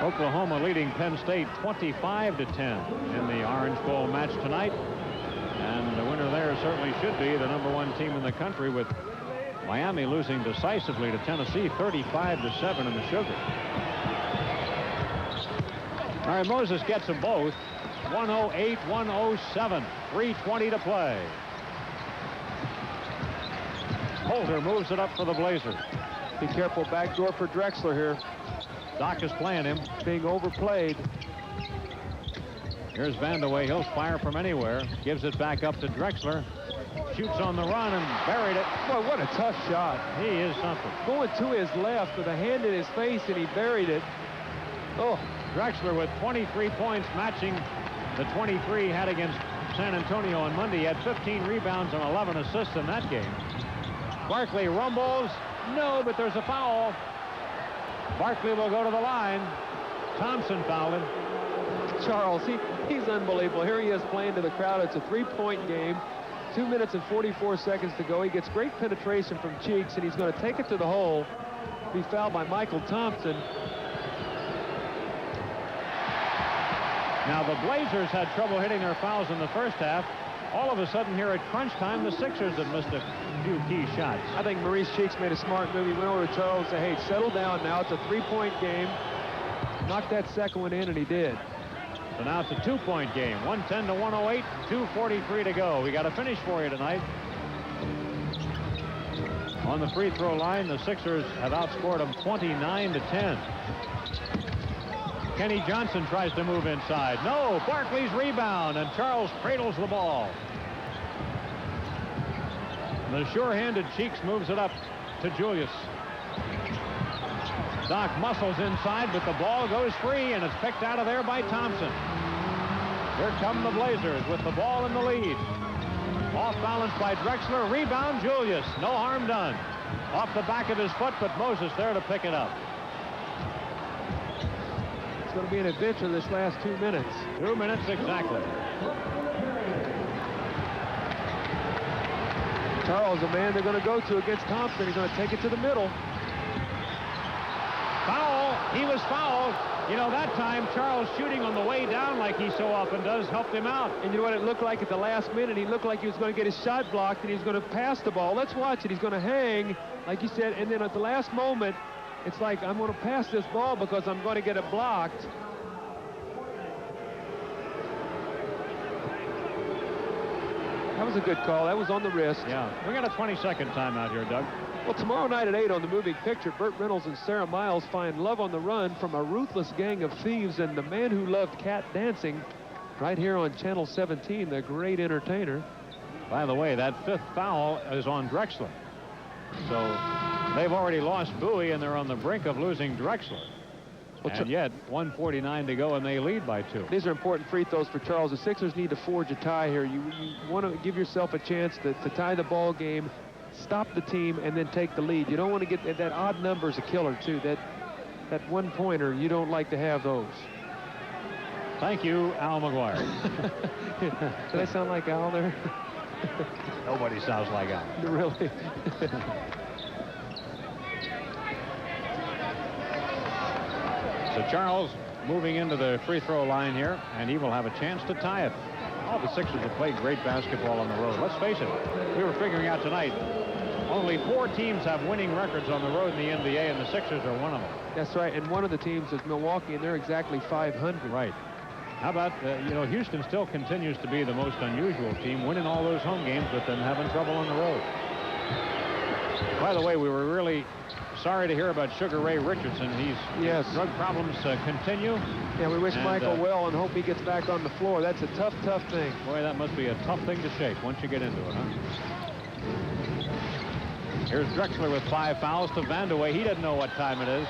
Oklahoma leading Penn State 25 to 10 in the Orange Bowl match tonight. And the winner there certainly should be the #1 team in the country, with Miami losing decisively to Tennessee 35 to 7 in the Sugar. All right, Moses gets them both. 108, 107, 3:20 to play. Holder moves it up for the Blazers. Be careful, backdoor for Drexler here. Doc is playing him. Being overplayed. Here's Vandeweghe. He'll fire from anywhere. Gives it back up to Drexler. Shoots on the run and buried it. Boy, what a tough shot. He is something. Going to his left with a hand in his face, and he buried it. Oh, Drexler with 23 points, matching the 23 he had against San Antonio on Monday. He had 15 rebounds and 11 assists in that game. Barkley rumbles. No, but there's a foul. Barkley will go to the line. Thompson fouled him. Charles, he's unbelievable. Here he is playing to the crowd. It's a 3-point game. 2 minutes and 44 seconds to go. He gets great penetration from Cheeks, and he's going to take it to the hole. Be fouled by Michael Thompson. Now, the Blazers had trouble hitting their fouls in the first half. All of a sudden, here at crunch time, the Sixers have missed a few key shots. I think Maurice Cheeks made a smart move. He went over to Charles and said, hey, settle down now. It's a 3-point game. Knock that second one in, and he did. So now it's a 2-point game. 110 to 108, 2:43 to go. We got a finish for you tonight. On the free throw line, the Sixers have outscored them 29 to 10. Kenny Johnson tries to move inside. No, Barkley's rebound, and Charles cradles the ball. The sure-handed Cheeks moves it up to Julius. Doc muscles inside, but the ball goes free, and it's picked out of there by Thompson. Here come the Blazers with the ball in the lead. Off balance by Drexler. Rebound, Julius. No harm done. Off the back of his foot, but Moses there to pick it up. It's going to be an adventure this last 2 minutes. 2 minutes exactly. Charles, the man they're going to go to against Thompson. He's going to take it to the middle. Foul. He was fouled. You know, that time Charles shooting on the way down like he so often does helped him out. And you know what it looked like at the last minute? He looked like he was going to get his shot blocked, and he was going to pass the ball. Let's watch it. He's going to hang, like you said, and then at the last moment, it's like, I'm going to pass this ball because I'm going to get it blocked. That was a good call. That was on the wrist. Yeah. We got a 20-second timeout here, Doug. Well, tomorrow night at 8 on the moving picture, Burt Reynolds and Sarah Miles find love on the run from a ruthless gang of thieves and the man who loved cat dancing right here on Channel 17, the great entertainer. By the way, that 5th foul is on Drexler. So they've already lost Bowie, and they're on the brink of losing Drexler. And yet, 1:49 to go, and they lead by 2. These are important free throws for Charles. The Sixers need to forge a tie here. You want to give yourself a chance to tie the ball game, stop the team, and then take the lead. You don't want to get that odd number is a killer, too. That one-pointer, you don't like to have those. Thank you, Al McGuire. Did I sound like Al there? Nobody sounds like Al. Really? So Charles moving into the free throw line here, and he will have a chance to tie it. All the Sixers have played great basketball on the road. Let's face it, we were figuring out tonight, only 4 teams have winning records on the road in the NBA, and the Sixers are one of them. That's right, and one of the teams is Milwaukee, and they're exactly 500. Right. How about, you know, Houston still continues to be the most unusual team, winning all those home games, but then having trouble on the road. By the way, we were really sorry to hear about Sugar Ray Richardson. His drug problems continue. Yeah, we wish Michael well and hope he gets back on the floor. That's a tough, tough thing. Boy, that must be a tough thing to shake once you get into it, huh? Here's Drexler with 5 fouls to Vandeweghe. He doesn't know what time it is.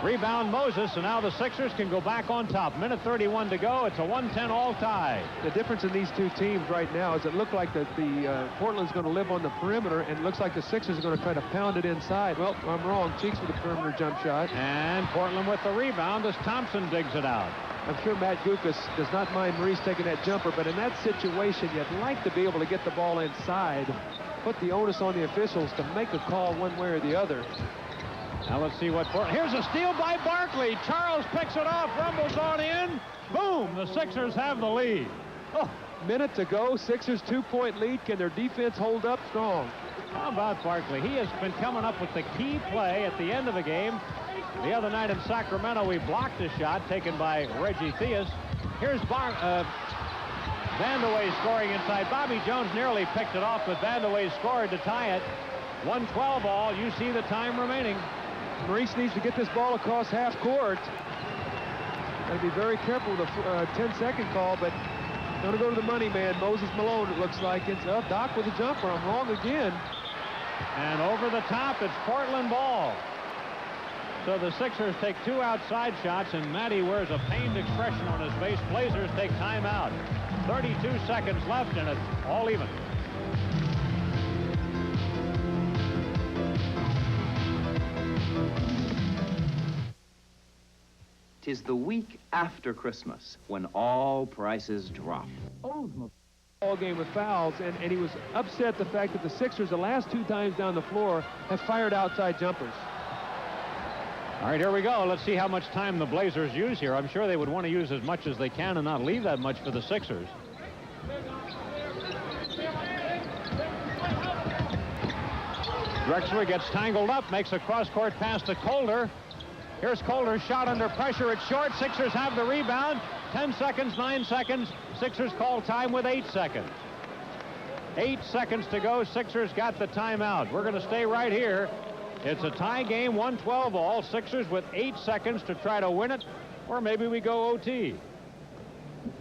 Rebound Moses, and now the Sixers can go back on top. Minute 31 to go. It's a 110 all tie. The difference in these two teams right now is it looked like the Portland's going to live on the perimeter, and it looks like the Sixers are going to try to pound it inside. Well, I'm wrong. Cheeks with a perimeter jump shot. And Portland with the rebound as Thompson digs it out. I'm sure Matt Gukas does not mind Maurice taking that jumper, but in that situation, you'd like to be able to get the ball inside, put the onus on the officials to make a call one way or the other. Now let's see what Portland. Here's a steal by Barkley. Charles picks it off, rumbles on in. Boom! The Sixers have the lead. Oh, minute to go. Sixers 2-point lead. Can their defense hold up strong? How about Barkley? He has been coming up with the key play at the end of the game. The other night in Sacramento, we blocked a shot taken by Reggie Theus. Here's Vandeweghe scoring inside. Bobby Jones nearly picked it off, but Vandeweghe scored to tie it. 1:12 all. You see the time remaining. Maurice needs to get this ball across half court. Got to be very careful with a 10-second call, but going to go to the money man, Moses Malone, it looks like. It's up. Doc with a jumper. I'm wrong again. And over the top, it's Portland ball. So the Sixers take 2 outside shots, and Matty wears a pained expression on his face. Blazers take timeout. 32 seconds left, and it's all even. Tis the week after Christmas when all prices drop. All game with fouls, and he was upset the fact that the Sixers, the last 2 times down the floor, have fired outside jumpers. All right, here we go. Let's see how much time the Blazers use here. I'm sure they would want to use as much as they can and not leave that much for the Sixers. Drexler gets tangled up, makes a cross-court pass to Colder. Here's Colder's shot under pressure. It's short. Sixers have the rebound. 10 seconds, 9 seconds. Sixers call time with 8 seconds. 8 seconds to go. Sixers got the timeout. We're going to stay right here. It's a tie game, 1:12 all. Sixers with 8 seconds to try to win it, or maybe we go OT.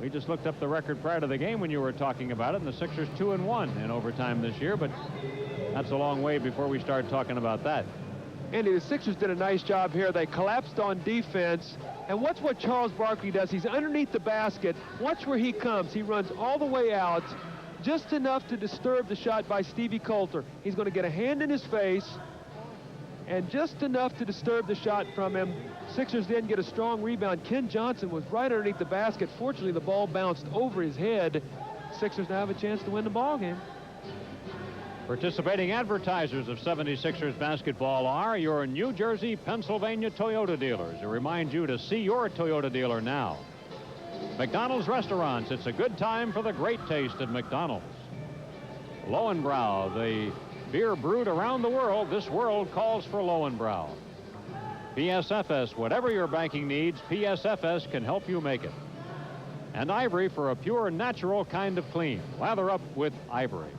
We just looked up the record prior to the game when you were talking about it, and the Sixers 2-1 in overtime this year, but that's a long way before we start talking about that. Andy, the Sixers did a nice job here. They collapsed on defense, and watch what Charles Barkley does. He's underneath the basket. Watch where he comes. He runs all the way out, just enough to disturb the shot by Stevie Coulter. He's going to get a hand in his face, and just enough to disturb the shot from him. Sixers then get a strong rebound. Ken Johnson was right underneath the basket. Fortunately, the ball bounced over his head. Sixers now have a chance to win the ball game. Participating advertisers of 76ers basketball are your New Jersey, Pennsylvania Toyota dealers. I remind you to see your Toyota dealer now. McDonald's Restaurants. It's a good time for the great taste at McDonald's. Lowenbrau, the beer brewed around the world. This world calls for Lowenbrau. PSFS, whatever your banking needs, PSFS can help you make it. And Ivory for a pure, natural kind of clean. Lather up with Ivory.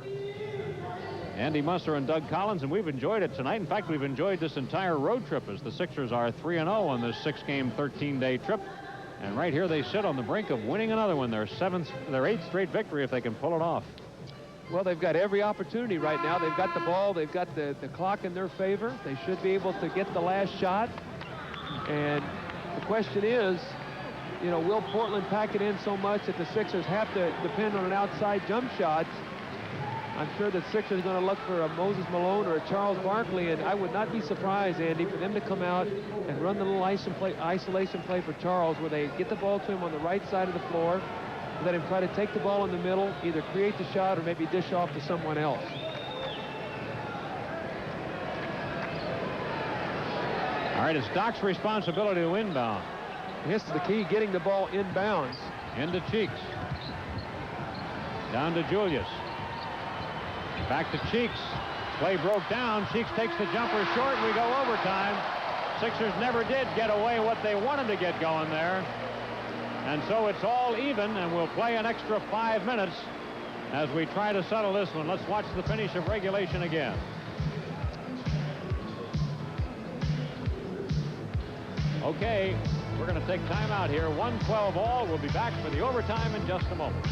Andy Musser and Doug Collins, and we've enjoyed it tonight. In fact, we've enjoyed this entire road trip as the Sixers are 3-0 on this 6-game, 13-day trip. And right here they sit on the brink of winning another one. Their 8th straight victory if they can pull it off. Well, they've got every opportunity right now. They've got the ball. They've got the clock in their favor. They should be able to get the last shot. And the question is, you know, will Portland pack it in so much that the Sixers have to depend on an outside jump shot? I'm sure the Sixers are going to look for a Moses Malone or a Charles Barkley, and I would not be surprised, Andy, for them to come out and run the little isolation play for Charles, where they get the ball to him on the right side of the floor, let him try to take the ball in the middle, either create the shot or maybe dish off to someone else. All right, it's Doc's responsibility to inbound. This is the key, getting the ball inbounds. Into Cheeks. Down to Julius. Back to Cheeks. Play broke down. Cheeks takes the jumper short. We go overtime. Sixers never did get away what they wanted to get going there. And so it's all even, and we'll play an extra 5 minutes as we try to settle this one. Let's watch the finish of regulation again. Okay, we're going to take time out here. 1:12 all. We'll be back for the overtime in just a moment.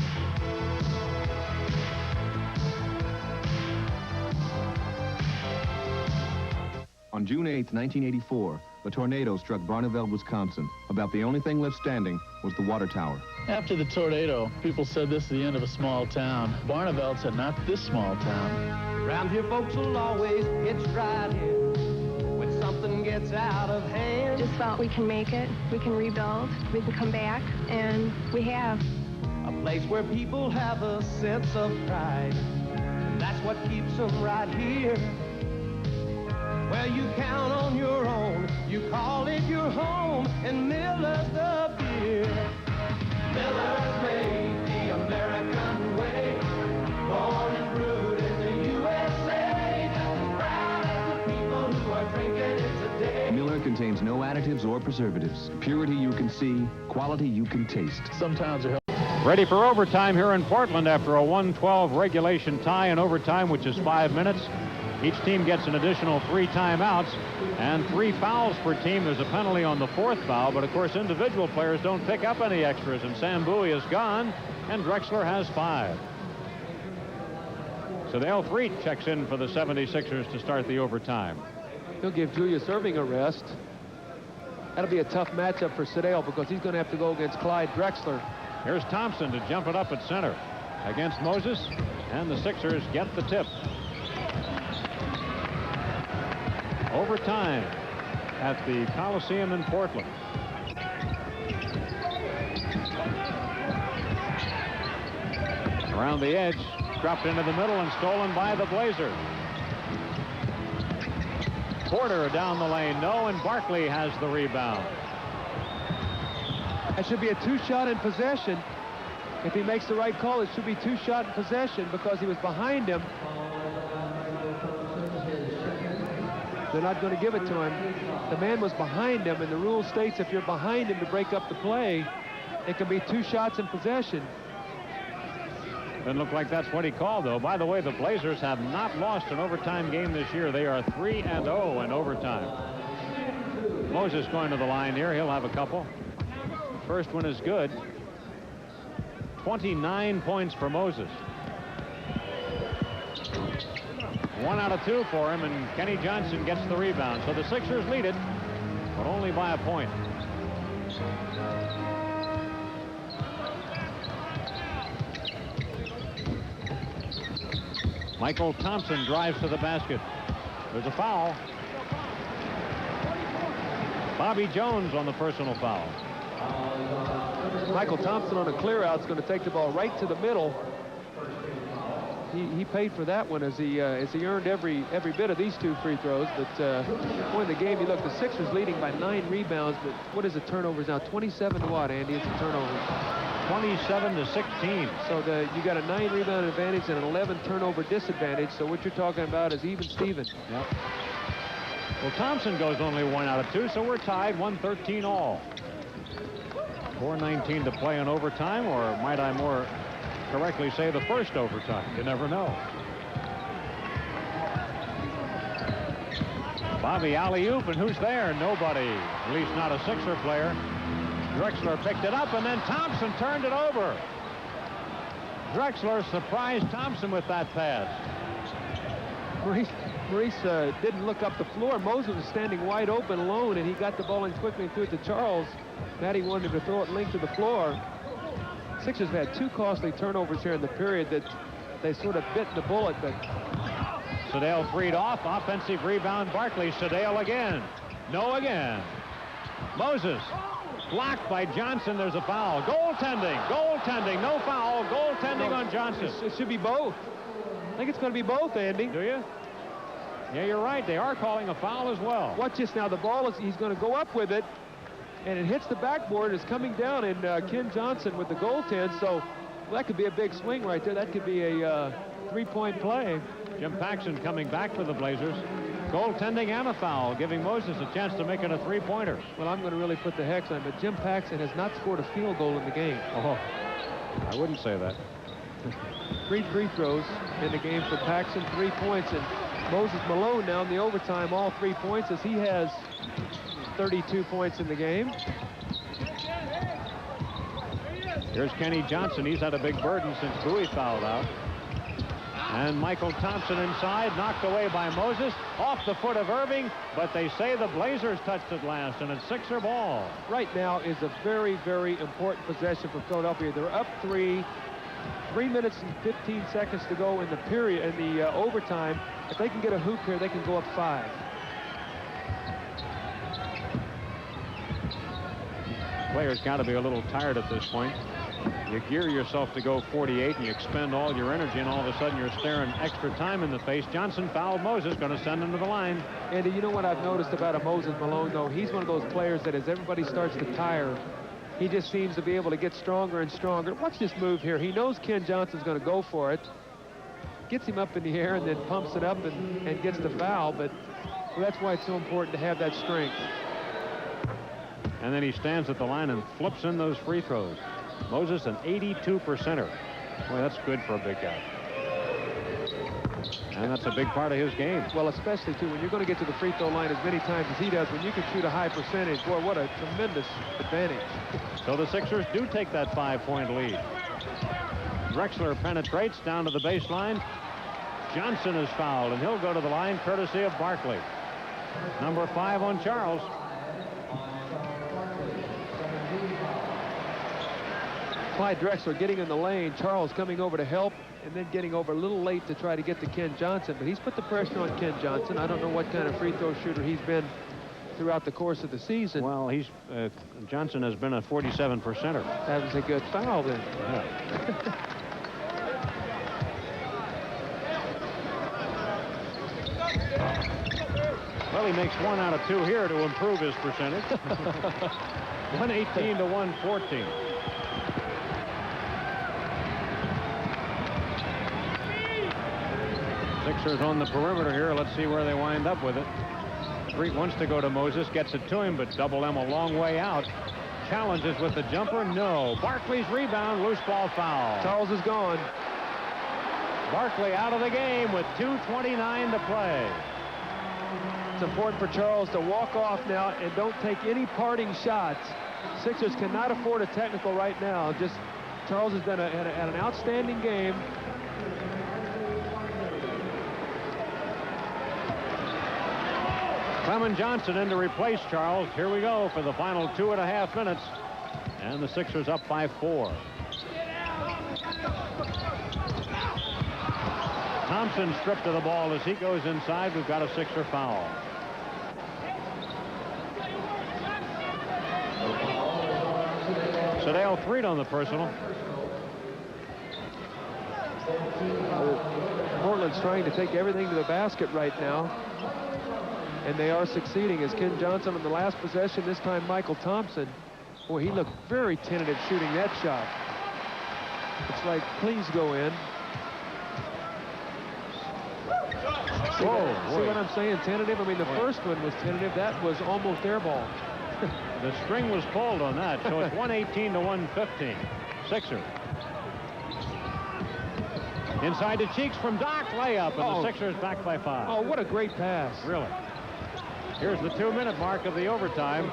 On June 8, 1984, a tornado struck Barneveld, Wisconsin. About the only thing left standing was the water tower. After the tornado, people said this is the end of a small town. Barneveld said not this small town. Around here, folks will always hitch right in when something gets out of hand. Just thought we can make it, we can rebuild, we can come back, and we have. A place where people have a sense of pride. And that's what keeps them right here. Where you count on your own, you call it your home, and Miller's the beer. Miller's made the American way, born and brewed in the USA. additives or preservatives. Purity you can see, quality you can taste. Some towns are Ready for overtime here in Portland after a 1-12 regulation tie in overtime, which is 5 minutes. Each team gets an additional 3 timeouts and 3 fouls per team. There's a penalty on the 4th foul, but of course individual players don't pick up any extras, and Sam Bowie is gone and Drexler has 5. So Dale Threet checks in for the 76ers to start the overtime. He'll give Julius Erving a rest. That'll be a tough matchup for Sedale because he's going to have to go against Clyde Drexler. Here's Thompson to jump it up at center against Moses, and the Sixers get the tip. Overtime at the Coliseum in Portland. Around the edge, dropped into the middle and stolen by the Blazers. Porter down the lane, no, and Barkley has the rebound. That should be a 2-shot in possession. If he makes the right call, it should be 2-shot in possession because he was behind him. They're not going to give it to him. The man was behind him, and the rule states if you're behind him to break up the play, it can be 2 shots in possession. Doesn't look like that's what he called, though. By the way, the Blazers have not lost an overtime game this year. They are 3-0 in overtime. Moses going to the line here. He'll have a couple. First one is good. 29 points for Moses. 1 out of 2 for him, and Kenny Johnson gets the rebound. So the Sixers lead it, but only by a point. Michael Thompson drives to the basket. There's a foul. Bobby Jones on the personal foul. Michael Thompson on a clear out is going to take the ball right to the middle. He paid for that one as he earned every bit of these 2 free throws. But boy, in the game, you look, the Sixers leading by 9 rebounds. But what is the turnovers now? 27 to what, Andy? It's a turnover. 27 to 16. So you got a 9 rebound advantage and an 11 turnover disadvantage. So what you're talking about is even Steven. Yep. Well, Thompson goes only 1 out of 2, so we're tied 113 all. 4:19 to play in overtime, or might I more correctly say the first overtime? You never know. Bobby alley-oop, and who's there? Nobody. At least not a Sixer player. Drexler picked it up, and then Thompson turned it over. Drexler surprised Thompson with that pass. Maurice didn't look up the floor. Moses was standing wide open alone, and he got the ball in quickly and threw it to Charles. Matty wanted to throw it linked to the floor. Sixers have had 2 costly turnovers here in the period that they sort of bit the bullet, but Sedale freed off. Offensive rebound, Barkley. Sedale again. No again. Moses blocked by Johnson. There's a foul. Goaltending. Goaltending. No foul. Goaltending on Johnson. It should be both. I think it's going to be both, Andy. Do you? Yeah, you're right. They are calling a foul as well. Watch this now. The ball is, he's going to go up with it, and it hits the backboard. It's coming down, and Ken Johnson with the goaltend. So that could be a big swing right there. That could be a 3-point play. Jim Paxson coming back for the Blazers. Goaltending and a foul, giving Moses a chance to make it a 3-pointer. Well, I'm going to really put the hex on, but Jim Paxson has not scored a field goal in the game. Oh, I wouldn't say that. 3 free throws in the game for Paxson, 3 points, and Moses Malone now in the overtime, all 3 points, as he has 32 points in the game. Here's Kenny Johnson. He's had a big burden since Bowie fouled out. And Michael Thompson inside, knocked away by Moses, off the foot of Irving, but they say the Blazers touched it last, and it's Sixer ball. Right now is a very, very important possession for Philadelphia. They're up 3. 3 minutes and 15 seconds to go in the period, in the overtime. If they can get a hoop here, they can go up 5. Players got to be a little tired at this point. You gear yourself to go 48 and you expend all your energy, and all of a sudden you're staring extra time in the face. Johnson fouled Moses, going to send him to the line. Andy, you know what I've noticed about a Moses Malone, though? He's one of those players that as everybody starts to tire, he just seems to be able to get stronger and stronger. Watch this move here. He knows Ken Johnson's going to go for it. Gets him up in the air and then pumps it up and gets the foul. But well, that's why it's so important to have that strength. And then he stands at the line and flips in those free throws. Moses, an 82%er. Boy, that's good for a big guy. And that's a big part of his game. Well, especially, too, when you're going to get to the free throw line as many times as he does, when you can shoot a high percentage, boy, what a tremendous advantage. So the Sixers do take that 5-point lead. Drexler penetrates down to the baseline. Johnson is fouled, and he'll go to the line courtesy of Barkley. Number 5 on Charles. Clyde Drexler getting in the lane. Charles coming over to help, and then getting over a little late to try to get to Ken Johnson. But he's put the pressure on Ken Johnson. I don't know what kind of free throw shooter he's been throughout the course of the season. Well, Johnson has been a 47%er. That was a good foul then. Yeah. Well, he makes 1 out of 2 here to improve his percentage. 118 to 114. Sixers on the perimeter here. Let's see where they wind up with it. Street wants to go to Moses, gets it to him, but Double M a long way out. Challenges with the jumper. No. Barkley's rebound. Loose ball foul. Charles is gone. Barkley out of the game with 2:29 to play. It's important for Charles to walk off now and don't take any parting shots. Sixers cannot afford a technical right now. Just Charles has done an outstanding game. Clement Johnson in to replace Charles. Here we go for the final 2.5 minutes. And the Sixers up by 4. Thompson stripped of the ball as he goes inside. We've got a Sixer foul. Sedale 3'd on the personal. Portland's trying to take everything to the basket right now. And they are succeeding as Ken Johnson on the last possession, this time Michael Thompson. Boy, he looked very tentative shooting that shot. It's like, please go in. See what I'm saying? Tentative? I mean, the first one was tentative. That was almost air ball. The string was pulled on that, so it's 118 to 115. Sixers. Inside to Cheeks from Doc, layup, and the Sixers back by 5. Oh, what a great pass. Really. Here's the 2-minute mark of the overtime.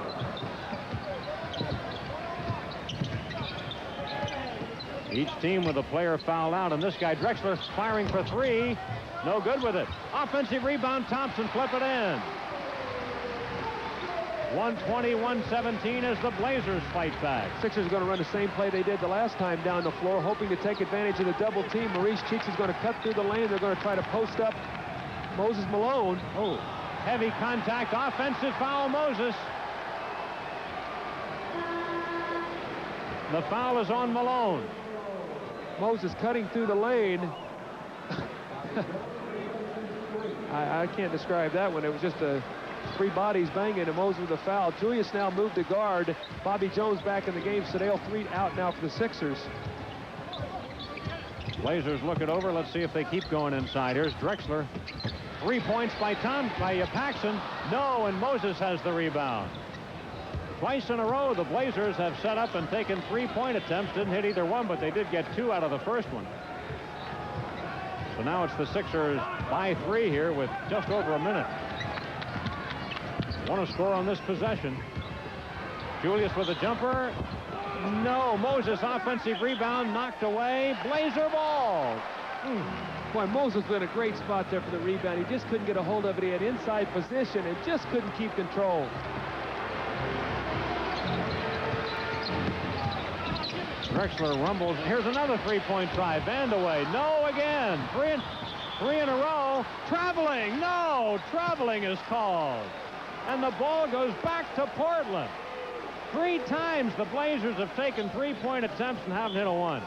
Each team with a player fouled out, and this guy Drexler firing for 3. No good with it. Offensive rebound, Thompson, flip it in. 120-117 as the Blazers fight back. Sixers are going to run the same play they did the last time down the floor, hoping to take advantage of the double team. Maurice Cheeks is going to cut through the lane. They're going to try to post up Moses Malone. Oh, heavy contact, offensive foul, Moses. The foul is on Malone. Moses cutting through the lane. I can't describe that one. It was just a 3 bodies banging, and Moses with a foul. Julius now moved to guard. Bobby Jones back in the game. Sedale 3 out now for the Sixers. Blazers look it over. Let's see if they keep going inside. Here's Drexler. 3 points by Paxson. No, and Moses has the rebound. Twice in a row, the Blazers have set up and taken 3-point attempts. Didn't hit either one, but they did get 2 out of the first one. So now it's the Sixers by 3 here with just over a minute. Want to score on this possession. Julius with a jumper. No, Moses offensive rebound knocked away. Blazer ball. Boy, Moses was in a great spot there for the rebound. He just couldn't get a hold of it. He had inside position and just couldn't keep control. Drexler rumbles. Here's another 3-point try. Vandaway. No again. Three in a row. Traveling. No. Traveling is called. And the ball goes back to Portland. 3 times the Blazers have taken 3-point attempts and haven't hit a one.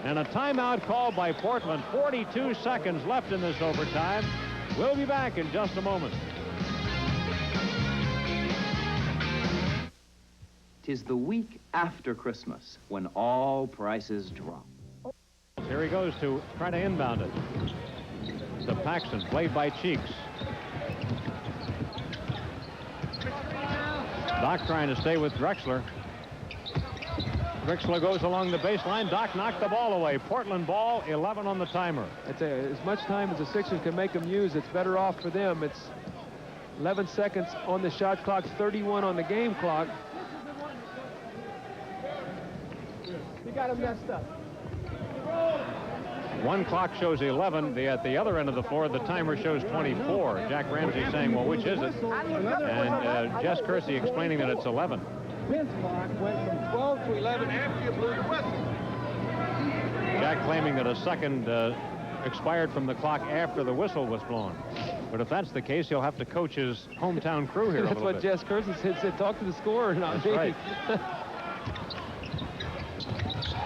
And a timeout called by Portland. 42 seconds left in this overtime. We'll be back in just a moment. 'Tis the week after Christmas when all prices drop. Here he goes to try to inbound it. To Paxson, played by Cheeks. Doc trying to stay with Drexler. Drexler goes along the baseline. Doc knocked the ball away. Portland ball, 11 on the timer. I'd say as much time as the Sixers can make them use, it's better off for them. It's 11 seconds on the shot clock, 31 on the game clock. You got him messed up. One clock shows 11. At the other end of the floor, the timer shows 24. Jack Ramsey saying, well, which is it? And Jess Kersey explaining that it's 11. This clock went from 12 to 11 after you blew the whistle. Jack claiming that a second expired from the clock after the whistle was blown. But if that's the case, he'll have to coach his hometown crew here a little bit. That's what Jess Kersey said, talk to the scorer, not me. Right.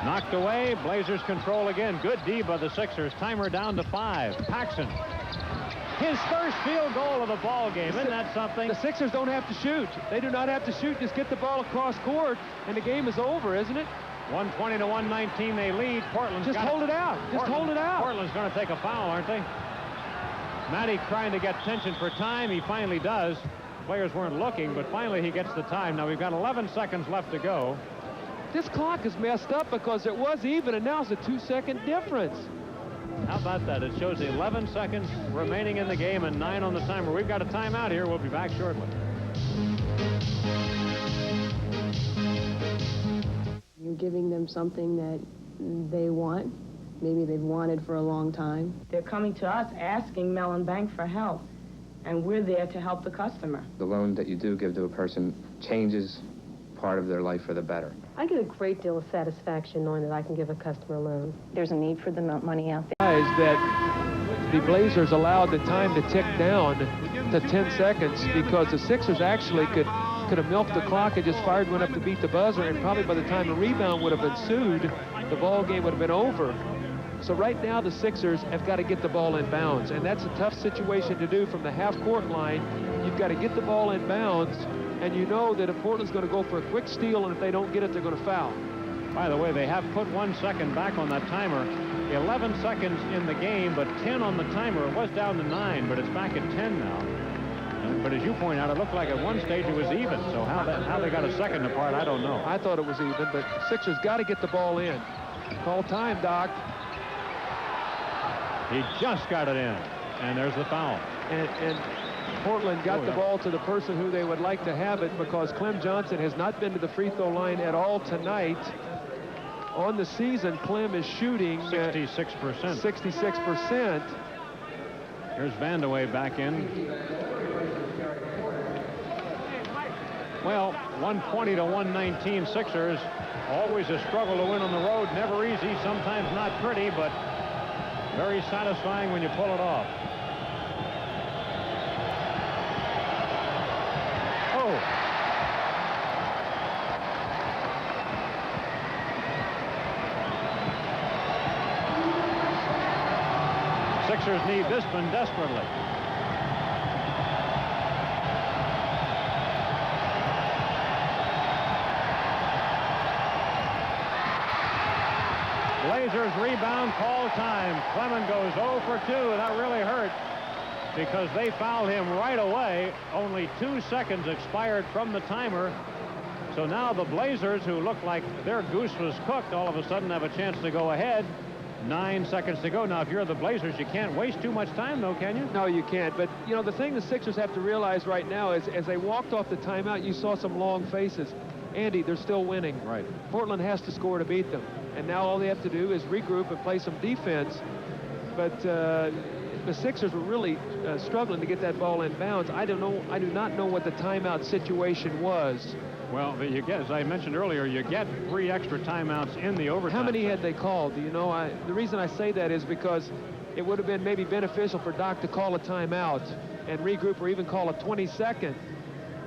Knocked away. Blazers control again. Good D by the Sixers. Timer down to 5. Paxson. His first field goal of the ball game. Isn't that something? The Sixers don't have to shoot. They do not have to shoot. Just get the ball across court, and the game is over, isn't it? 120 to 119. They lead. Portland's just hold it out. Just hold it out. Portland's going to take a foul, aren't they? Matty trying to get tension for time. He finally does. Players weren't looking, but finally he gets the time. Now we've got 11 seconds left to go. This clock is messed up because it was even, and now it's a 2-second difference. How about that? It shows 11 seconds remaining in the game and 9 on the timer. We've got a timeout here. We'll be back shortly. You're giving them something that they want. Maybe they've wanted for a long time. They're coming to us asking Mellon Bank for help, and we're there to help the customer. The loan that you do give to a person changes part of their life for the better. I get a great deal of satisfaction knowing that I can give a customer a loan. There's a need for the money out there. Is that the Blazers allowed the time to tick down to 10 seconds because the Sixers actually could have milked the clock and just fired one up to beat the buzzer, and probably by the time a rebound would have ensued, the ball game would have been over. So right now the Sixers have got to get the ball in bounds, and that's a tough situation to do from the half-court line. You've got to get the ball in bounds, and you know that if Portland's going to go for a quick steal, and if they don't get it, they're going to foul. By the way, they have put 1 second back on that timer. 11 seconds in the game, but 10 on the timer. It was down to 9, but it's back at 10 now. But as you point out, it looked like at one stage it was even. So how they got a second apart, I don't know. I thought it was even, but Sixers got to get the ball in. Call time, Doc. He just got it in, and there's the foul. And Portland got the ball to the person who they would like to have it, because Clem Johnson has not been to the free throw line at all tonight. On the season, Clem is shooting 66%. 66%. Here's Vandeweghe back in. Well, 120 to 119 Sixers. Always a struggle to win on the road. Never easy, sometimes not pretty, but very satisfying when you pull it off. Oh. Sixers need this one desperately. Blazers rebound, call time. Clement goes 0 for 2. That really hurt because they fouled him right away. Only 2 seconds expired from the timer. So now the Blazers, who looked like their goose was cooked, all of a sudden have a chance to go ahead. 9 seconds to go. Now, if you're the Blazers, you can't waste too much time, though, can you? No, you can't. But, you know, the thing the Sixers have to realize right now is as they walked off the timeout, you saw some long faces. Andy, they're still winning. Right. Portland has to score to beat them. And now all they have to do is regroup and play some defense. But the Sixers were really struggling to get that ball in bounds. I do not know what the timeout situation was. Well, you get, as I mentioned earlier, you get 3 extra timeouts in the overtime. How many had they called? Do you know? The reason I say that is because it would have been maybe beneficial for Doc to call a timeout and regroup, or even call a 22nd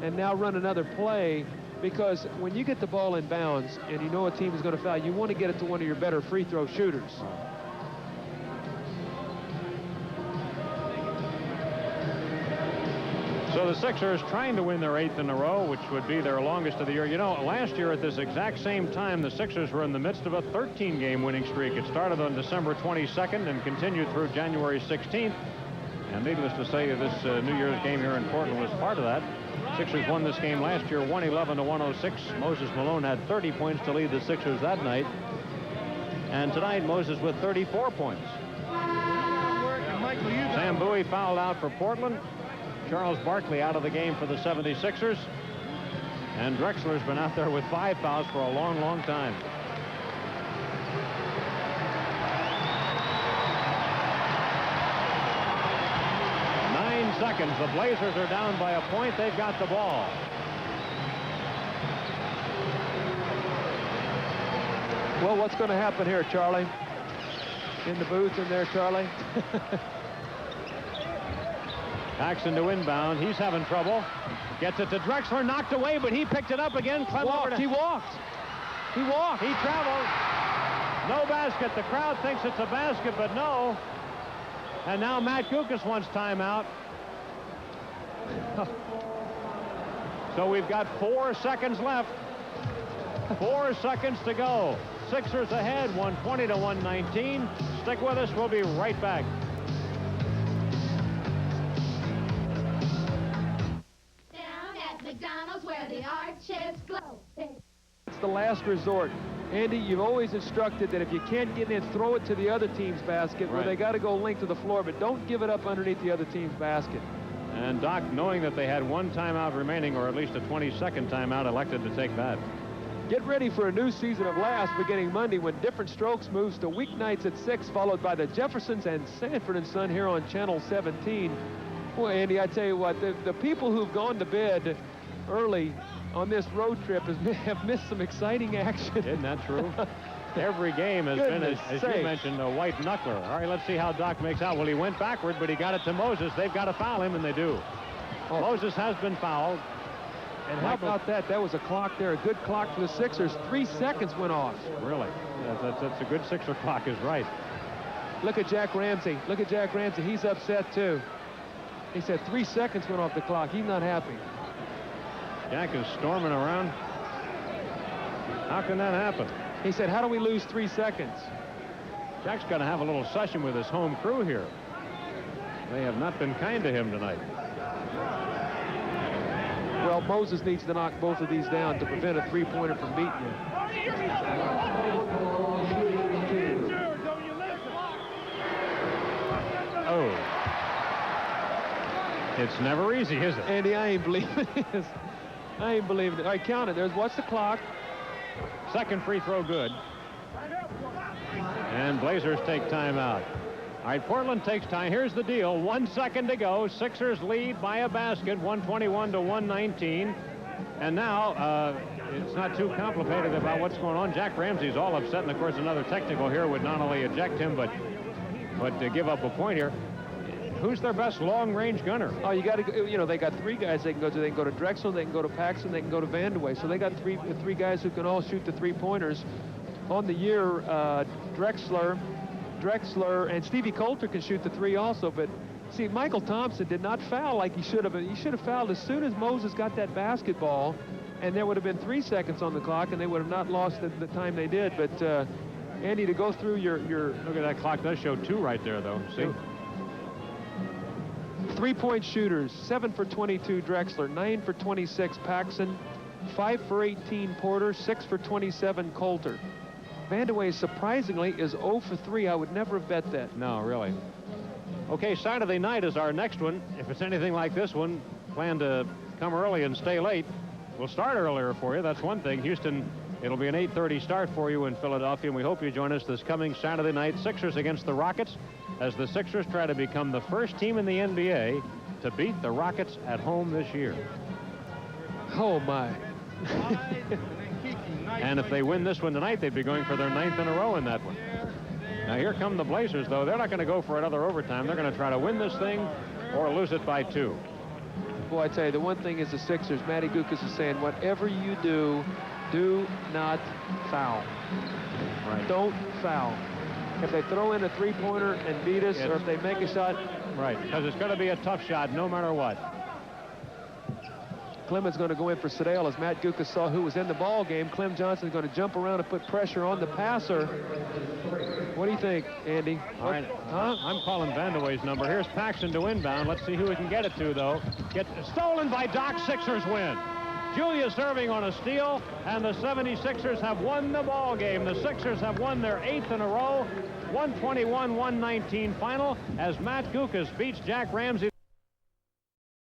and now run another play, because when you get the ball in bounds and you know a team is going to foul, you want to get it to one of your better free throw shooters. So the Sixers trying to win their 8th in a row, which would be their longest of the year. You know, last year at this exact same time, the Sixers were in the midst of a 13-game winning streak. It started on December 22nd and continued through January 16th. And needless to say, this New Year's game here in Portland was part of that. Sixers won this game last year, 111-106. Moses Malone had 30 points to lead the Sixers that night. And tonight, Moses with 34 points. Sam Bowie fouled out for Portland. Charles Barkley out of the game for the 76ers. And Drexler's been out there with 5 fouls for a long, long time. Seconds. The Blazers are down by a point. They've got the ball. Well, what's going to happen here, Charlie? In the booth in there, Charlie. Paxson to inbound. He's having trouble. Gets it to Drexler. Knocked away, but he picked it up again. He walked. He walked. He traveled. No basket. The crowd thinks it's a basket, but no. And now Matt Gukas wants timeout. So we've got 4 seconds left. 4 seconds to go. Sixers ahead, 120-119. Stick with us. We'll be right back. Down at McDonald's where the arches glow. It's the last resort. Andy, you've always instructed that if you can't get in, throw it to the other team's basket where they got to go length to the floor, but don't give it up underneath the other team's basket. And Doc, knowing that they had 1 timeout remaining, or at least a 22nd timeout, elected to take that. Get ready for a new season of Last beginning Monday when Different Strokes moves to weeknights at 6, followed by the Jeffersons and Sanford & Son here on Channel 17. Boy, Andy, I tell you what, the people who've gone to bed early on this road trip have missed some exciting action. Isn't that true? Every game has been, as you mentioned, a white knuckler. All right, let's see how Doc makes out. Well, he went backward, but he got it to Moses. They've got to foul him, and they do. Oh. Moses has been fouled. And how about that? That was a clock there, a good clock for the Sixers. 3 seconds went off. Really? That's a good Sixer clock is right. Look at Jack Ramsey. Look at Jack Ramsey. He's upset, too. He said 3 seconds went off the clock. He's not happy. Jack is storming around. How can that happen? He said, how do we lose 3 seconds? Jack's going to have a little session with his home crew here. They have not been kind to him tonight. Well, Moses needs to knock both of these down to prevent a 3-pointer from beating him. Oh. It's never easy, is it? Andy, I ain't believing this. I ain't believing it. All right, count it. What's the clock? Second free throw good. And Blazers take timeout. All right, Portland takes time. Here's the deal. 1 second to go. Sixers lead by a basket, 121-119. And now it's not too complicated about what's going on. Jack Ramsey's all upset, and of course another technical here would not only eject him, but to give up a point here. Who's their best long-range gunner? Oh, you got to, you know, they got 3 guys they can go to. They can go to Drexler, they can go to Paxson, they can go to Vandeweghe. So they got three guys who can all shoot the 3-pointers. On the year, Drexler, and Stevie Coulter can shoot the 3 also. But see, Michael Thompson did not foul like he should have. He should have fouled as soon as Moses got that basketball, and there would have been 3 seconds on the clock, and they would have not lost the time they did. But Andy, to go through your look at that clock. Does show 2 right there, though. See. 3-point shooters, 7 for 22 Drexler, 9 for 26 Paxson, 5 for 18 Porter, 6 for 27 Coulter. Vandeweghe, surprisingly, is 0 for 3. I would never have bet that. No, really. Okay, Saturday night is our next one. If it's anything like this one, plan to come early and stay late. We'll start earlier for you. That's one thing. Houston, it'll be an 8:30 start for you in Philadelphia, and we hope you join us this coming Saturday night. Sixers against the Rockets, as the Sixers try to become the first team in the NBA to beat the Rockets at home this year. Oh, my. And if they win this one tonight, they'd be going for their 9th in a row in that one. Now, here come the Blazers, though. They're not going to go for another overtime. They're going to try to win this thing or lose it by 2. Boy, I tell you, the one thing is the Sixers, Matty Gukas is saying, whatever you do, do not foul. Right. Don't foul. If they throw in a 3-pointer and beat us, or if they make a shot. Right, because it's going to be a tough shot no matter what. Clemens going to go in for Sedale. As Matt Gukas saw who was in the ball game, Clem Johnson's going to jump around and put pressure on the passer. What do you think, Andy? All right, I'm calling Vandewey's number. Here's Paxson to inbound. Let's see who he can get it to, though. Stolen by Doc. Sixers win. Julia serving on a steal, and the 76ers have won the ball game. The Sixers have won their 8th in a row. 121-119 final as Matt Gukas beats Jack Ramsey.